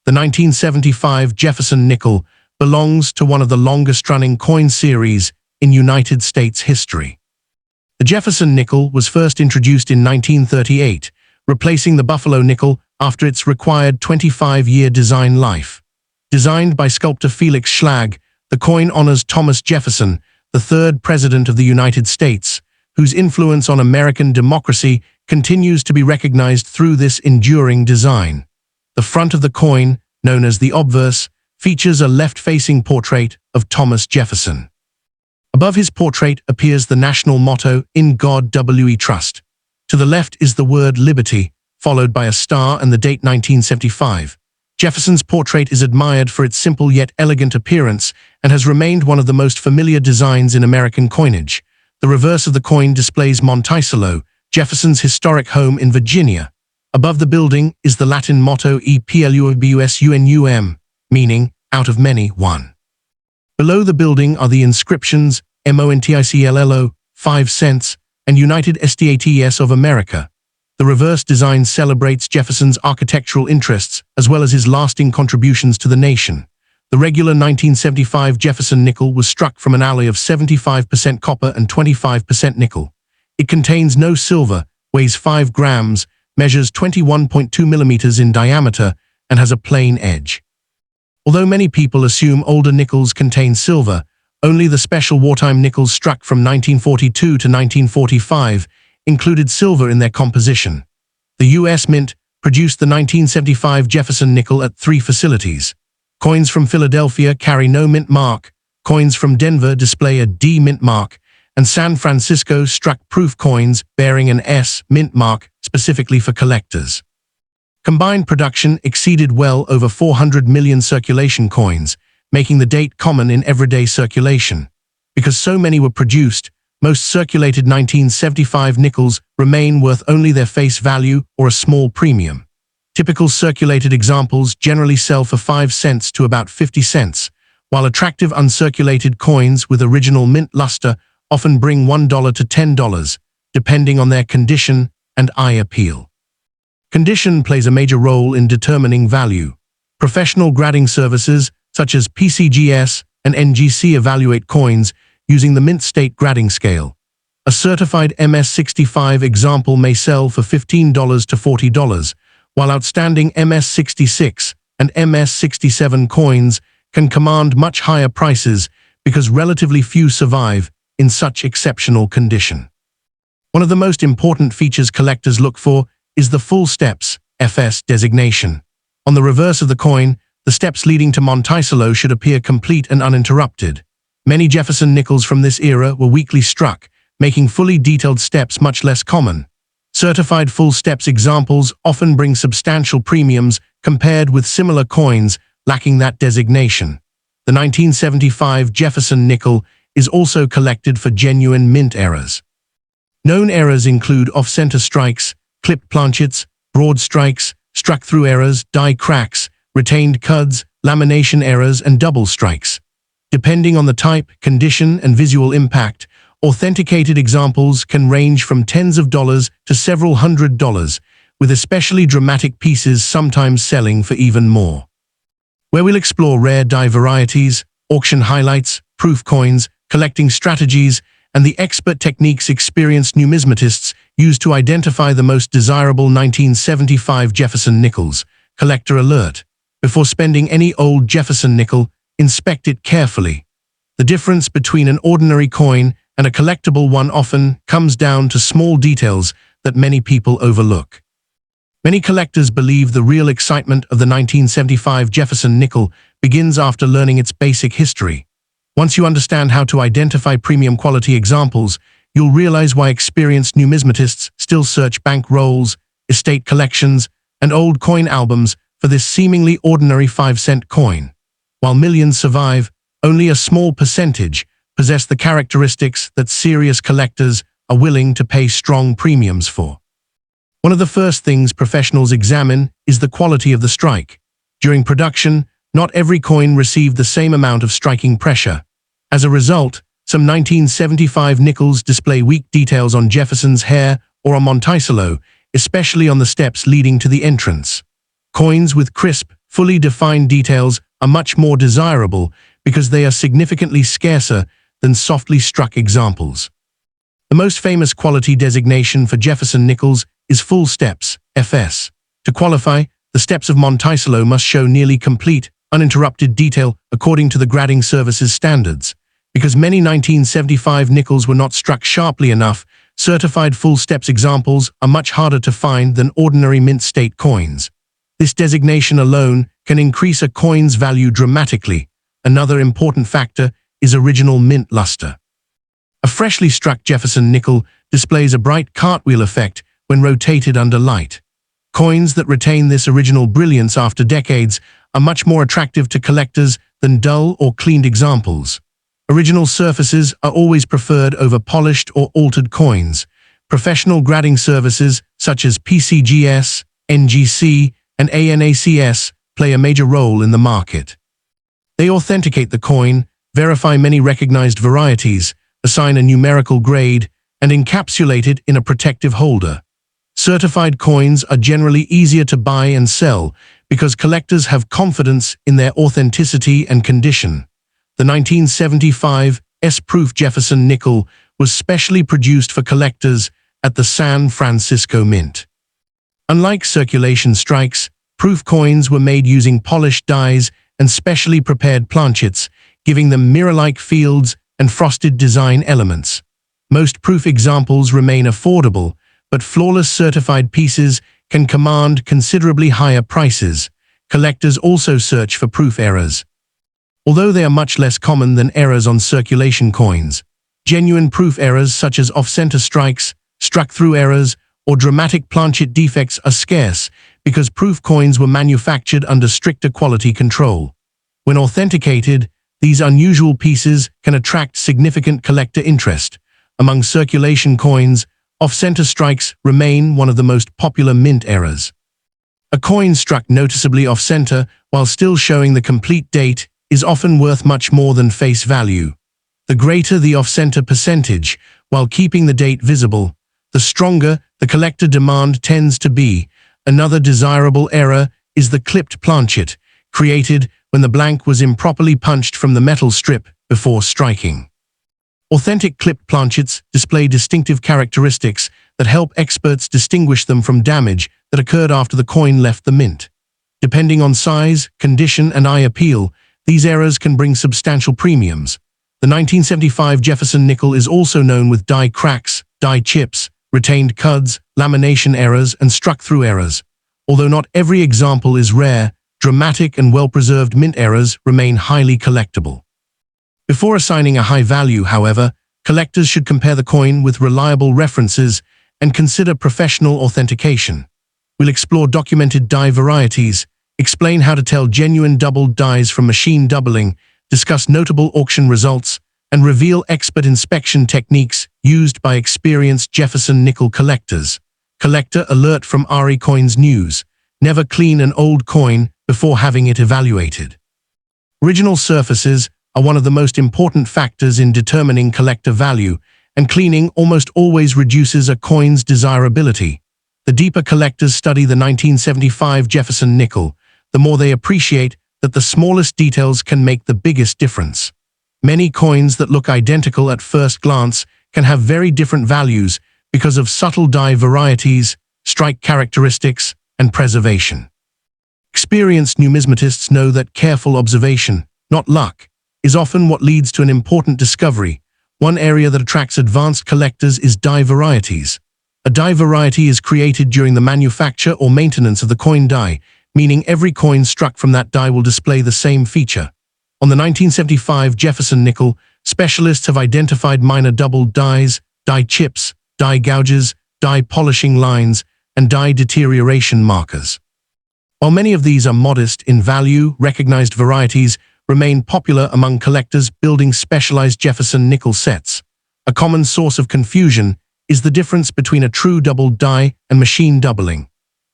The 1975 Jefferson nickel belongs to one of the longest-running coin series in United States history. The Jefferson nickel was first introduced in 1938, replacing the Buffalo nickel after its required 25-year design life. Designed by sculptor Felix Schlag, the coin honors Thomas Jefferson, the third President of the United States, whose influence on American democracy continues to be recognized through this enduring design. The front of the coin, known as the obverse, features a left-facing portrait of Thomas Jefferson. Above his portrait appears the national motto, "In God We Trust." To the left is the word liberty, followed by a star and the date 1975. Jefferson's portrait is admired for its simple yet elegant appearance and has remained one of the most familiar designs in American coinage. The reverse of the coin displays Monticello, Jefferson's historic home in Virginia. Above the building is the Latin motto E pluribus unum, meaning, out of many, one. Below the building are the inscriptions Monticlo, 5 cents, and United States of America. The reverse design celebrates Jefferson's architectural interests as well as his lasting contributions to the nation. The regular 1975 Jefferson nickel was struck from an alloy of 75% copper and 25% nickel. It contains no silver, weighs 5 grams, measures 21.2 millimeters in diameter, and has a plain edge. Although many people assume older nickels contain silver, only the special wartime nickels struck from 1942 to 1945 included silver in their composition. The U.S. Mint produced the 1975 Jefferson nickel at 3 facilities. Coins from Philadelphia carry no mint mark, coins from Denver display a D mint mark, and San Francisco struck proof coins bearing an S mint mark specifically for collectors. Combined production exceeded well over 400 million circulation coins, making the date common in everyday circulation. Because so many were produced, most circulated 1975 nickels remain worth only their face value or a small premium. Typical circulated examples generally sell for 5 cents to about 50 cents, while attractive uncirculated coins with original mint luster often bring $1 to $10, depending on their condition and eye appeal. Condition plays a major role in determining value. Professional grading services such as PCGS and NGC evaluate coins using the mint state grading scale. A certified MS-65 example may sell for $15 to $40, while outstanding MS-66 and MS-67 coins can command much higher prices because relatively few survive in such exceptional condition. One of the most important features collectors look for is the full steps, FS designation. On the reverse of the coin, the steps leading to Monticello should appear complete and uninterrupted. Many Jefferson nickels from this era were weakly struck, making fully detailed steps much less common. Certified full steps examples often bring substantial premiums compared with similar coins lacking that designation. The 1975 Jefferson nickel is also collected for genuine mint errors. Known errors include off-center strikes, clipped planchets, broad strikes, struck-through errors, die cracks, retained cuds, lamination errors, and double strikes. Depending on the type, condition, and visual impact, authenticated examples can range from tens of dollars to several $100s, with especially dramatic pieces sometimes selling for even more. Where we'll explore rare die varieties, auction highlights, proof coins, collecting strategies, and the expert techniques experienced numismatists use to identify the most desirable 1975 Jefferson nickels. Collector alert. Before spending any old Jefferson nickel, inspect it carefully. The difference between an ordinary coin and a collectible one often comes down to small details that many people overlook. Many collectors believe the real excitement of the 1975 Jefferson nickel begins after learning its basic history. Once you understand how to identify premium quality examples, you'll realize why experienced numismatists still search bank rolls, estate collections, and old coin albums for this seemingly ordinary 5-cent coin. While millions survive, only a small percentage possess the characteristics that serious collectors are willing to pay strong premiums for. One of the first things professionals examine is the quality of the strike. During production, not every coin received the same amount of striking pressure. As a result, some 1975 nickels display weak details on Jefferson's hair or on Monticello, especially on the steps leading to the entrance. Coins with crisp, fully defined details are much more desirable because they are significantly scarcer than softly struck examples. The most famous quality designation for Jefferson nickels is full steps, FS. To qualify, the steps of Monticello must show nearly complete, uninterrupted detail according to the grading service's standards. Because many 1975 nickels were not struck sharply enough, certified full steps examples are much harder to find than ordinary mint state coins. This designation alone can increase a coin's value dramatically. Another important factor is original mint luster. A freshly struck Jefferson nickel displays a bright cartwheel effect when rotated under light. Coins that retain this original brilliance after decades are much more attractive to collectors than dull or cleaned examples. Original surfaces are always preferred over polished or altered coins. Professional grading services such as PCGS, NGC, and ANACS play a major role in the market. They authenticate the coin, verify many recognized varieties, assign a numerical grade, and encapsulate it in a protective holder. Certified coins are generally easier to buy and sell because collectors have confidence in their authenticity and condition. The 1975 S-proof Jefferson nickel was specially produced for collectors at the San Francisco Mint. Unlike circulation strikes, proof coins were made using polished dies and specially prepared planchets, giving them mirror-like fields and frosted design elements. Most proof examples remain affordable, but flawless certified pieces can command considerably higher prices. Collectors also search for proof errors. Although they are much less common than errors on circulation coins, genuine proof errors such as off-center strikes, struck-through errors, or dramatic planchet defects are scarce because proof coins were manufactured under stricter quality control. When authenticated, these unusual pieces can attract significant collector interest. Among circulation coins, off-center strikes remain one of the most popular mint errors. A coin struck noticeably off-center while still showing the complete date is often worth much more than face value. The greater the off-center percentage, while keeping the date visible, the stronger the collector demand tends to be. Another desirable error is the clipped planchet, created when the blank was improperly punched from the metal strip before striking. Authentic clipped planchets display distinctive characteristics that help experts distinguish them from damage that occurred after the coin left the mint. Depending on size, condition, and eye appeal, these errors can bring substantial premiums. The 1975 Jefferson nickel is also known with die cracks, die chips, retained cuds, lamination errors, and struck-through errors. Although not every example is rare, dramatic and well-preserved mint errors remain highly collectible. Before assigning a high value, however, collectors should compare the coin with reliable references and consider professional authentication. We'll explore documented die varieties, explain how to tell genuine doubled dies from machine doubling, discuss notable auction results, and reveal expert inspection techniques used by experienced Jefferson nickel collectors. Collector alert from RE Coins News: never clean an old coin before having it evaluated. Original surfaces are one of the most important factors in determining collector value, and cleaning almost always reduces a coin's desirability. The deeper collectors study the 1975 Jefferson nickel, the more they appreciate that the smallest details can make the biggest difference. Many coins that look identical at first glance can have very different values because of subtle die varieties, strike characteristics, and preservation. Experienced numismatists know that careful observation, not luck, is often what leads to an important discovery. One area that attracts advanced collectors is die varieties. A die variety is created during the manufacture or maintenance of the coin die, meaning every coin struck from that die will display the same feature. On the 1975 Jefferson nickel, specialists have identified minor doubled dies, die chips, die gouges, die polishing lines, and die deterioration markers. While many of these are modest in value, recognized varieties remain popular among collectors building specialized Jefferson nickel sets. A common source of confusion is the difference between a true doubled die and machine doubling.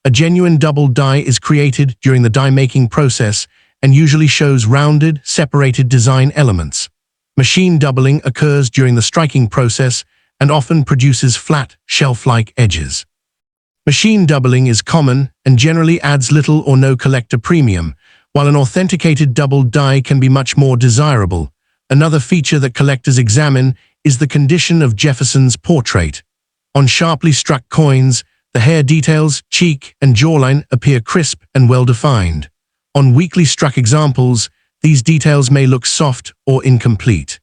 A genuine doubled die is created during the die-making process and usually shows rounded, separated design elements. Machine doubling occurs during the striking process and often produces flat, shelf-like edges. Machine doubling is common and generally adds little or no collector premium, while an authenticated doubled die can be much more desirable. Another feature that collectors examine is the condition of Jefferson's portrait. On sharply struck coins, the hair details, cheek, and jawline appear crisp and well-defined. On weakly struck examples, these details may look soft or incomplete.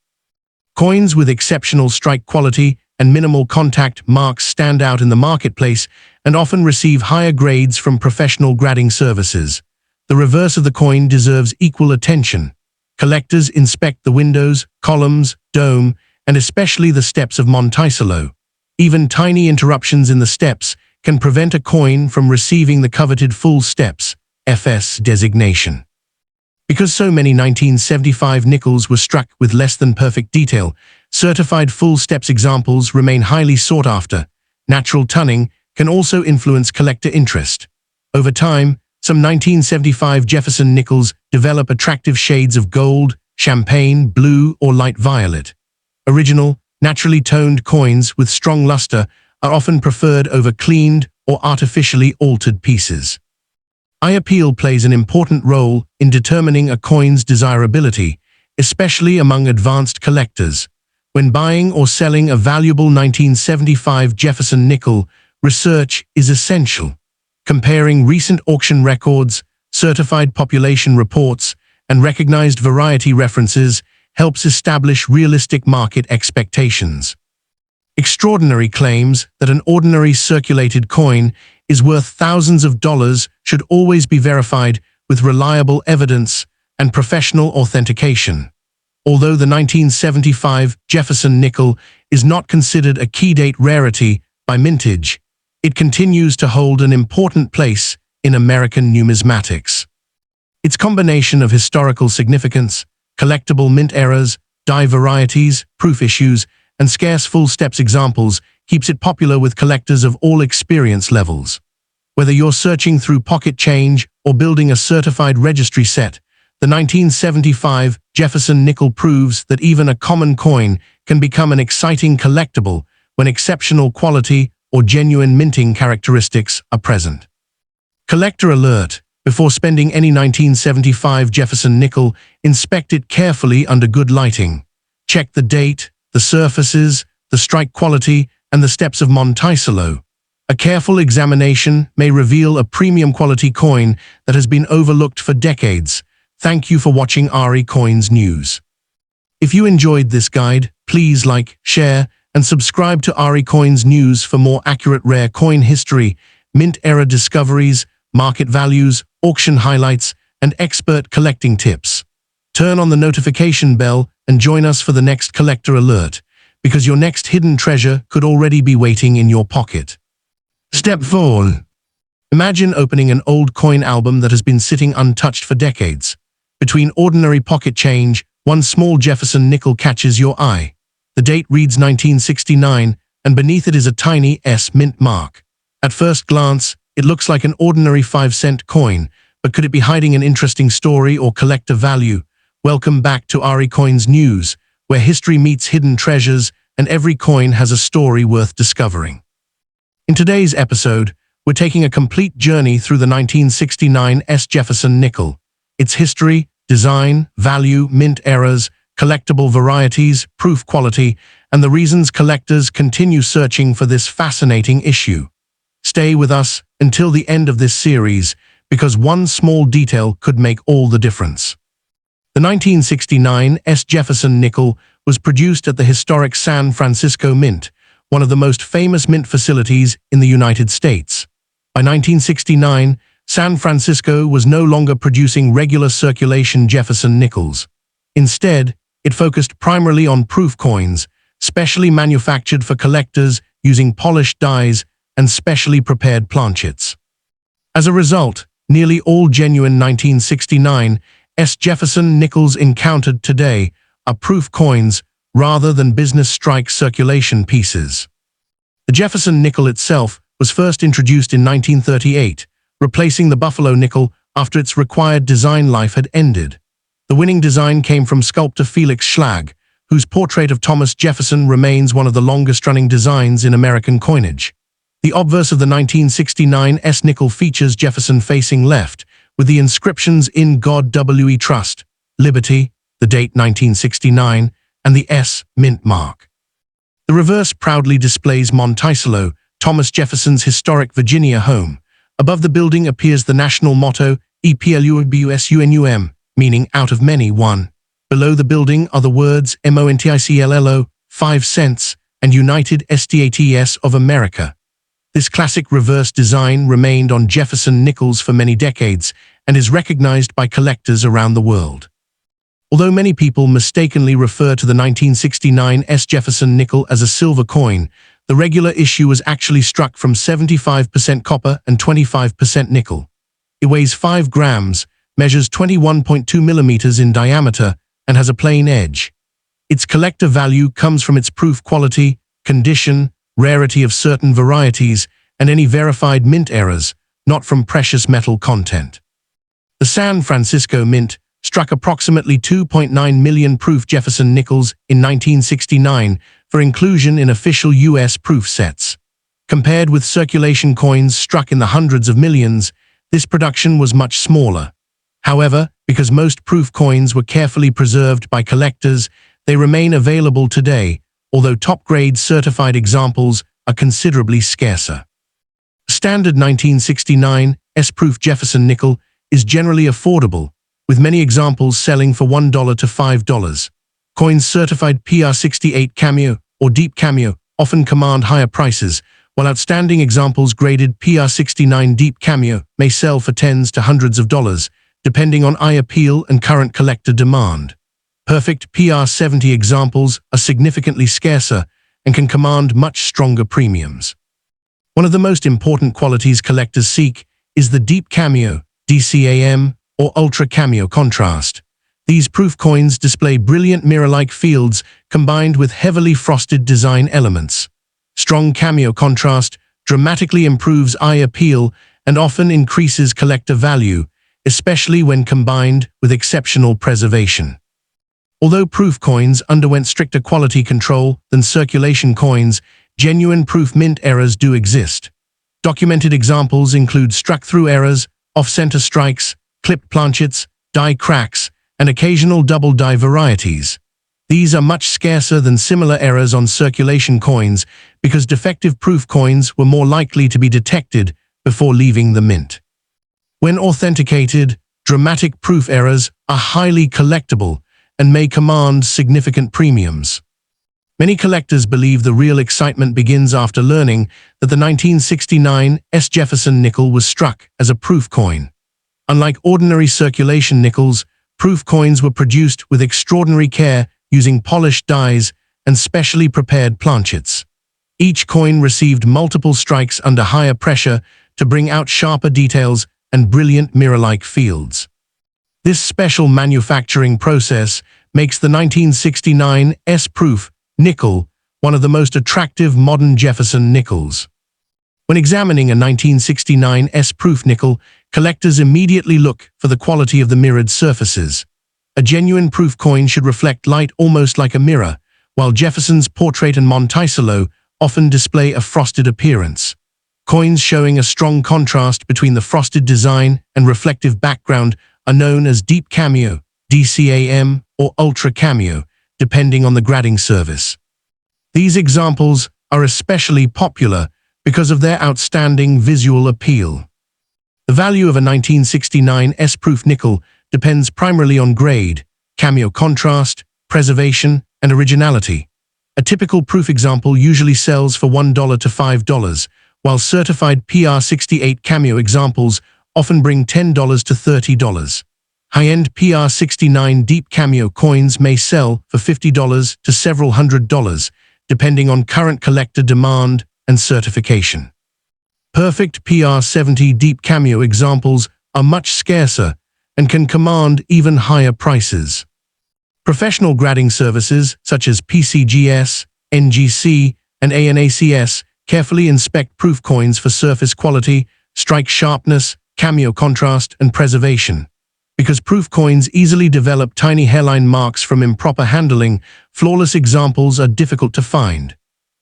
Coins with exceptional strike quality and minimal contact marks stand out in the marketplace and often receive higher grades from professional grading services. The reverse of the coin deserves equal attention. Collectors inspect the windows, columns, dome, and especially the steps of Monticello. Even tiny interruptions in the steps can prevent a coin from receiving the coveted full steps (FS) designation. Because so many 1975 nickels were struck with less than perfect detail, certified full steps examples remain highly sought after. Natural tunning can also influence collector interest. Over time, some 1975 Jefferson nickels develop attractive shades of gold, champagne, blue, or light violet. Original, naturally toned coins with strong luster are often preferred over cleaned or artificially altered pieces. Eye appeal plays an important role in determining a coin's desirability, especially among advanced collectors. When buying or selling a valuable 1975 Jefferson nickel, research is essential. Comparing recent auction records, certified population reports, and recognized variety references helps establish realistic market expectations. Extraordinary claims that an ordinary circulated coin is worth thousands of dollars should always be verified with reliable evidence and professional authentication. Although the 1975 Jefferson nickel is not considered a key-date rarity by mintage, it continues to hold an important place in American numismatics. Its combination of historical significance, collectible mint eras, die varieties, proof issues, and scarce full steps examples keeps it popular with collectors of all experience levels. Whether you're searching through pocket change or building a certified registry set, the 1975 Jefferson nickel proves that even a common coin can become an exciting collectible when exceptional quality or genuine minting characteristics are present. Collector alert: before spending any 1975 Jefferson nickel, inspect it carefully under good lighting. Check the date, the surfaces, the strike quality, and the steps of Monticello. A careful examination may reveal a premium quality coin that has been overlooked for decades. Thank you for watching RE Coins News. If you enjoyed this guide, please like, share, and subscribe to RE Coins News for more accurate rare coin history, mint era discoveries, market values, auction highlights, and expert collecting tips. Turn on the notification bell and join us for the next collector alert, because your next hidden treasure could already be waiting in your pocket. Step 4. Imagine opening an old coin album that has been sitting untouched for decades. Between ordinary pocket change, one small Jefferson nickel catches your eye. The date reads 1969, and beneath it is a tiny S mint mark. At first glance, it looks like an ordinary 5-cent coin, but could it be hiding an interesting story or collector value? Welcome back to RE Coins News, where history meets hidden treasures and every coin has a story worth discovering. In today's episode, we're taking a complete journey through the 1969 S Jefferson nickel, its history, design, value, mint eras, collectible varieties, proof quality, and the reasons collectors continue searching for this fascinating issue. Stay with us until the end of this series, because one small detail could make all the difference. The 1969 S Jefferson nickel was produced at the historic San Francisco Mint, one of the most famous mint facilities in the United States. By 1969, San Francisco was no longer producing regular circulation Jefferson nickels. Instead, it focused primarily on proof coins, specially manufactured for collectors using polished dies and specially prepared planchets. As a result, nearly all genuine 1969 S Jefferson nickels encountered today are proof coins rather than business strike circulation pieces. The Jefferson nickel itself was first introduced in 1938, replacing the Buffalo nickel after its required design life had ended. The winning design came from sculptor Felix Schlag, whose portrait of Thomas Jefferson remains one of the longest-running designs in American coinage. The obverse of the 1969 S nickel features Jefferson facing left, with the inscriptions "In God We Trust," "Liberty," the date 1969, and the S mint mark. The reverse proudly displays Monticello, Thomas Jefferson's historic Virginia home. Above the building appears the national motto, EPLUBUSUNUM, meaning out of many, one. Below the building are the words MONTICLLO, 5 cents, and United States of America. This classic reverse design remained on Jefferson nickels for many decades and is recognized by collectors around the world. Although many people mistakenly refer to the 1969 S Jefferson nickel as a silver coin, the regular issue was actually struck from 75% copper and 25% nickel. It weighs 5 grams, measures 21.2 millimeters in diameter and has a plain edge. Its collector value comes from its proof quality, condition, rarity of certain varieties, and any verified mint errors, not from precious metal content. The San Francisco Mint struck approximately 2.9 million proof Jefferson nickels in 1969 for inclusion in official U.S. proof sets. Compared with circulation coins struck in the hundreds of millions, this production was much smaller. However, because most proof coins were carefully preserved by collectors, they remain available today, although top-grade certified examples are considerably scarcer. Standard 1969 S-proof Jefferson nickel is generally affordable, with many examples selling for $1 to $5. Coins certified PR68 Cameo or Deep Cameo often command higher prices, while outstanding examples graded PR69 Deep Cameo may sell for tens to hundreds of dollars, depending on eye appeal and current collector demand. Perfect PR70 examples are significantly scarcer and can command much stronger premiums. One of the most important qualities collectors seek is the Deep Cameo, DCAM, or Ultra Cameo contrast. These proof coins display brilliant mirror-like fields combined with heavily frosted design elements. Strong cameo contrast dramatically improves eye appeal and often increases collector value, especially when combined with exceptional preservation. Although proof coins underwent stricter quality control than circulation coins, genuine proof mint errors do exist. Documented examples include struck-through errors, off-center strikes, clipped planchets, die cracks, and occasional double-die varieties. These are much scarcer than similar errors on circulation coins because defective proof coins were more likely to be detected before leaving the mint. When authenticated, dramatic proof errors are highly collectible and may command significant premiums. Many collectors believe the real excitement begins after learning that the 1969 S. Jefferson nickel was struck as a proof coin. Unlike ordinary circulation nickels, proof coins were produced with extraordinary care using polished dies and specially prepared planchets. Each coin received multiple strikes under higher pressure to bring out sharper details and brilliant mirror-like fields. This special manufacturing process makes the 1969 S-proof nickel one of the most attractive modern Jefferson nickels. When examining a 1969 S-proof nickel, collectors immediately look for the quality of the mirrored surfaces. A genuine proof coin should reflect light almost like a mirror, while Jefferson's Portrait and Monticello often display a frosted appearance. Coins showing a strong contrast between the frosted design and reflective background are known as Deep Cameo, DCAM, or Ultra Cameo, depending on the grading service. These examples are especially popular because of their outstanding visual appeal. The value of a 1969 S-proof nickel depends primarily on grade, cameo contrast, preservation, and originality. A typical proof example usually sells for $1 to $5, while certified PR68 cameo examples often bring $10 to $30. High-end PR69 Deep Cameo coins may sell for $50 to several $100s, depending on current collector demand and certification. Perfect PR70 Deep Cameo examples are much scarcer and can command even higher prices. Professional grading services such as PCGS, NGC, and ANACS carefully inspect proof coins for surface quality, strike sharpness, cameo contrast, and preservation. Because proof coins easily develop tiny hairline marks from improper handling, flawless examples are difficult to find.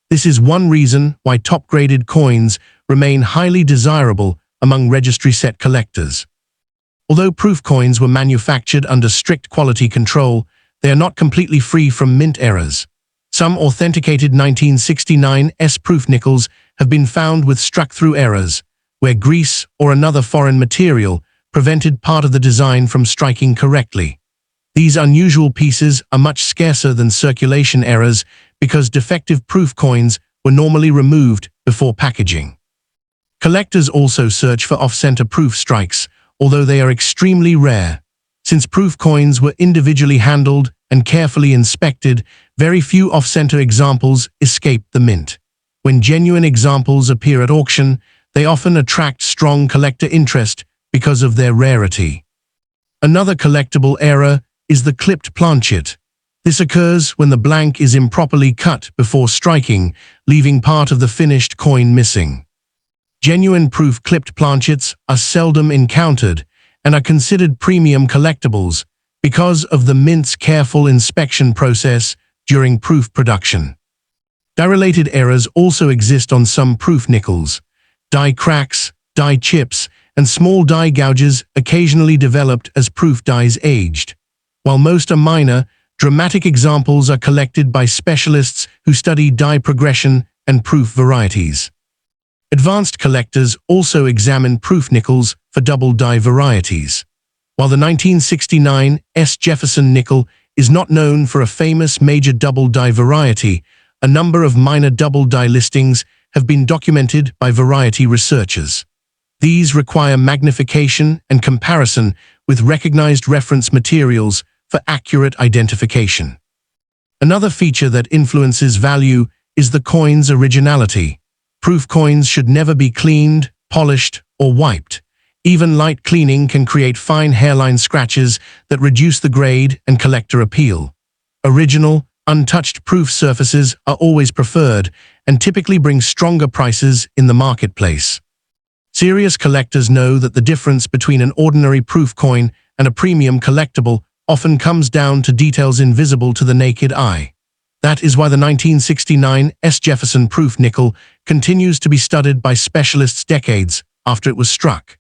This is one reason why top-graded coins remain highly desirable among registry set collectors. Although proof coins were manufactured under strict quality control, they are not completely free from mint errors. Some authenticated 1969 S-proof nickels have been found with struck-through errors, where grease or another foreign material prevented part of the design from striking correctly. These unusual pieces are much scarcer than circulation errors because defective proof coins were normally removed before packaging. Collectors also search for off-center proof strikes, although they are extremely rare. Since proof coins were individually handled and carefully inspected, very few off-center examples escape the mint. When genuine examples appear at auction, they often attract strong collector interest because of their rarity. Another collectible error is the clipped planchet. This occurs when the blank is improperly cut before striking, leaving part of the finished coin missing. Genuine proof clipped planchets are seldom encountered and are considered premium collectibles because of the mint's careful inspection process during proof production. Die-related errors also exist on some proof nickels. Die cracks, die chips, and small die gouges occasionally developed as proof dies aged. While most are minor, dramatic examples are collected by specialists who study die progression and proof varieties. Advanced collectors also examine proof nickels for double die varieties. While the 1969 Jefferson nickel is not known for a famous major double die variety, a number of minor double die listings have been documented by variety researchers. These require magnification and comparison with recognized reference materials for accurate identification. Another feature that influences value is the coin's originality. Proof coins should never be cleaned, polished, or wiped. Even light cleaning can create fine hairline scratches that reduce the grade and collector appeal. Original, untouched proof surfaces are always preferred and typically bring stronger prices in the marketplace. Serious collectors know that the difference between an ordinary proof coin and a premium collectible often comes down to details invisible to the naked eye. That is why the 1969 Jefferson proof nickel continues to be studied by specialists decades after it was struck.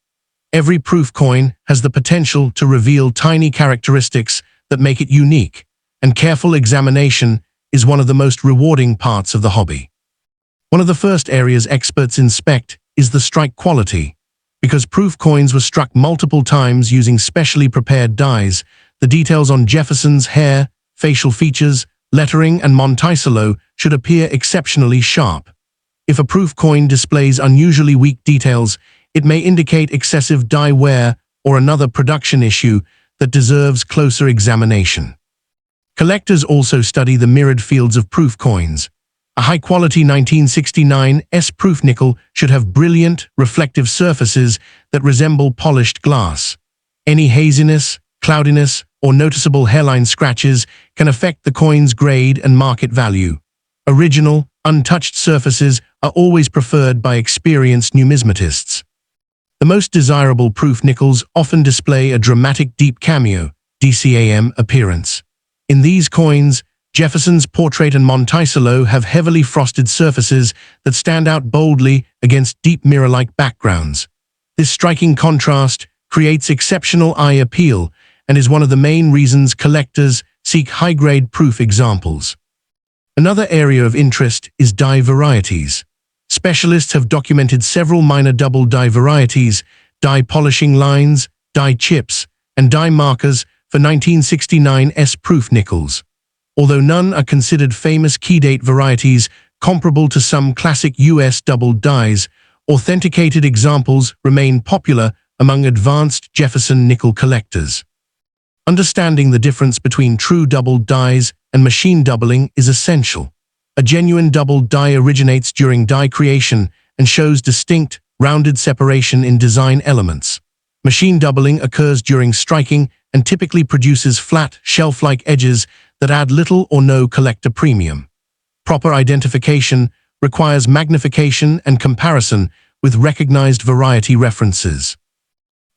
Every proof coin has the potential to reveal tiny characteristics that make it unique, and careful examination is one of the most rewarding parts of the hobby. One of the first areas experts inspect is the strike quality. Because proof coins were struck multiple times using specially prepared dies, the details on Jefferson's hair, facial features, lettering, and Monticello should appear exceptionally sharp. If a proof coin displays unusually weak details, it may indicate excessive die wear or another production issue that deserves closer examination. Collectors also study the mirrored fields of proof coins. A high-quality 1969 proof nickel should have brilliant, reflective surfaces that resemble polished glass. Any haziness, cloudiness, or noticeable hairline scratches can affect the coin's grade and market value. Original, untouched surfaces are always preferred by experienced numismatists. The most desirable proof nickels often display a dramatic deep cameo (DCAM) appearance. In these coins, Jefferson's portrait and Monticello have heavily frosted surfaces that stand out boldly against deep mirror-like backgrounds. This striking contrast creates exceptional eye appeal and is one of the main reasons collectors seek high-grade proof examples. Another area of interest is die varieties. Specialists have documented several minor double die varieties, die polishing lines, die chips, and die markers for 1969 proof nickels. Although none are considered famous key-date varieties comparable to some classic US double dies, authenticated examples remain popular among advanced Jefferson nickel collectors. Understanding the difference between true double dies and machine doubling is essential. A genuine double die originates during die creation and shows distinct, rounded separation in design elements. Machine doubling occurs during striking and typically produces flat, shelf-like edges that add little or no collector premium. Proper identification requires magnification and comparison with recognized variety references.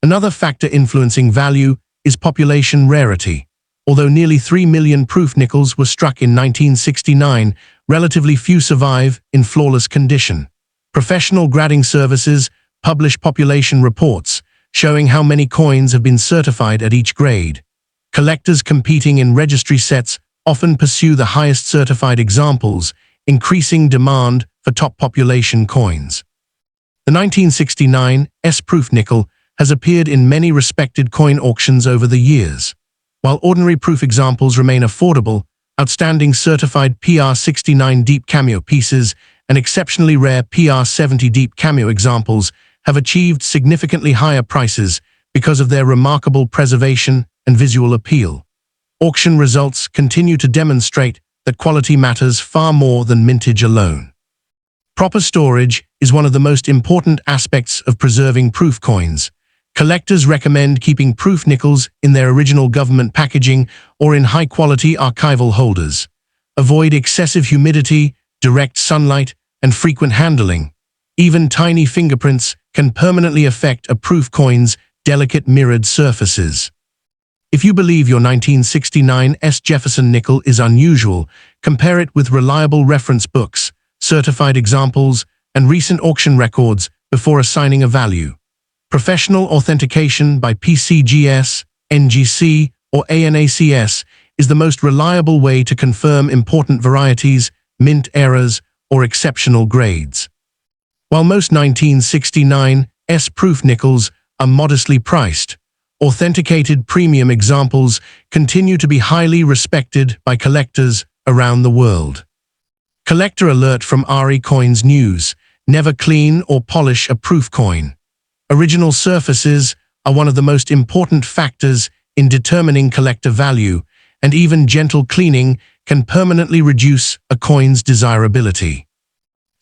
Another factor influencing value is population rarity. Although nearly 3 million proof nickels were struck in 1969, relatively few survive in flawless condition. Professional grading services publish population reports showing how many coins have been certified at each grade. Collectors competing in registry sets often pursue the highest certified examples, increasing demand for top population coins. The 1969 proof nickel has appeared in many respected coin auctions over the years. While ordinary proof examples remain affordable, outstanding certified PR69 deep cameo pieces and exceptionally rare PR70 deep cameo examples have achieved significantly higher prices because of their remarkable preservation and visual appeal. Auction results continue to demonstrate that quality matters far more than mintage alone. Proper storage is one of the most important aspects of preserving proof coins. Collectors recommend keeping proof nickels in their original government packaging or in high-quality archival holders. Avoid excessive humidity, direct sunlight, and frequent handling. Even tiny fingerprints can permanently affect a proof coin's delicate mirrored surfaces. If you believe your 1969 Jefferson nickel is unusual, compare it with reliable reference books, certified examples, and recent auction records before assigning a value. Professional authentication by PCGS, NGC, or ANACS is the most reliable way to confirm important varieties, mint errors, or exceptional grades. While most 1969 proof nickels are modestly priced, authenticated premium examples continue to be highly respected by collectors around the world. Collector alert from RE Coins News: never clean or polish a proof coin. Original surfaces are one of the most important factors in determining collector value, and even gentle cleaning can permanently reduce a coin's desirability.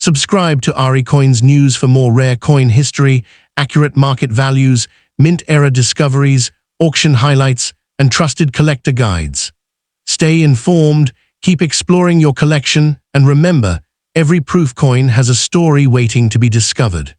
Subscribe to RE Coins News for more rare coin history, accurate market values, mint era discoveries, auction highlights, and trusted collector guides. Stay informed, keep exploring your collection, and remember, every proof coin has a story waiting to be discovered.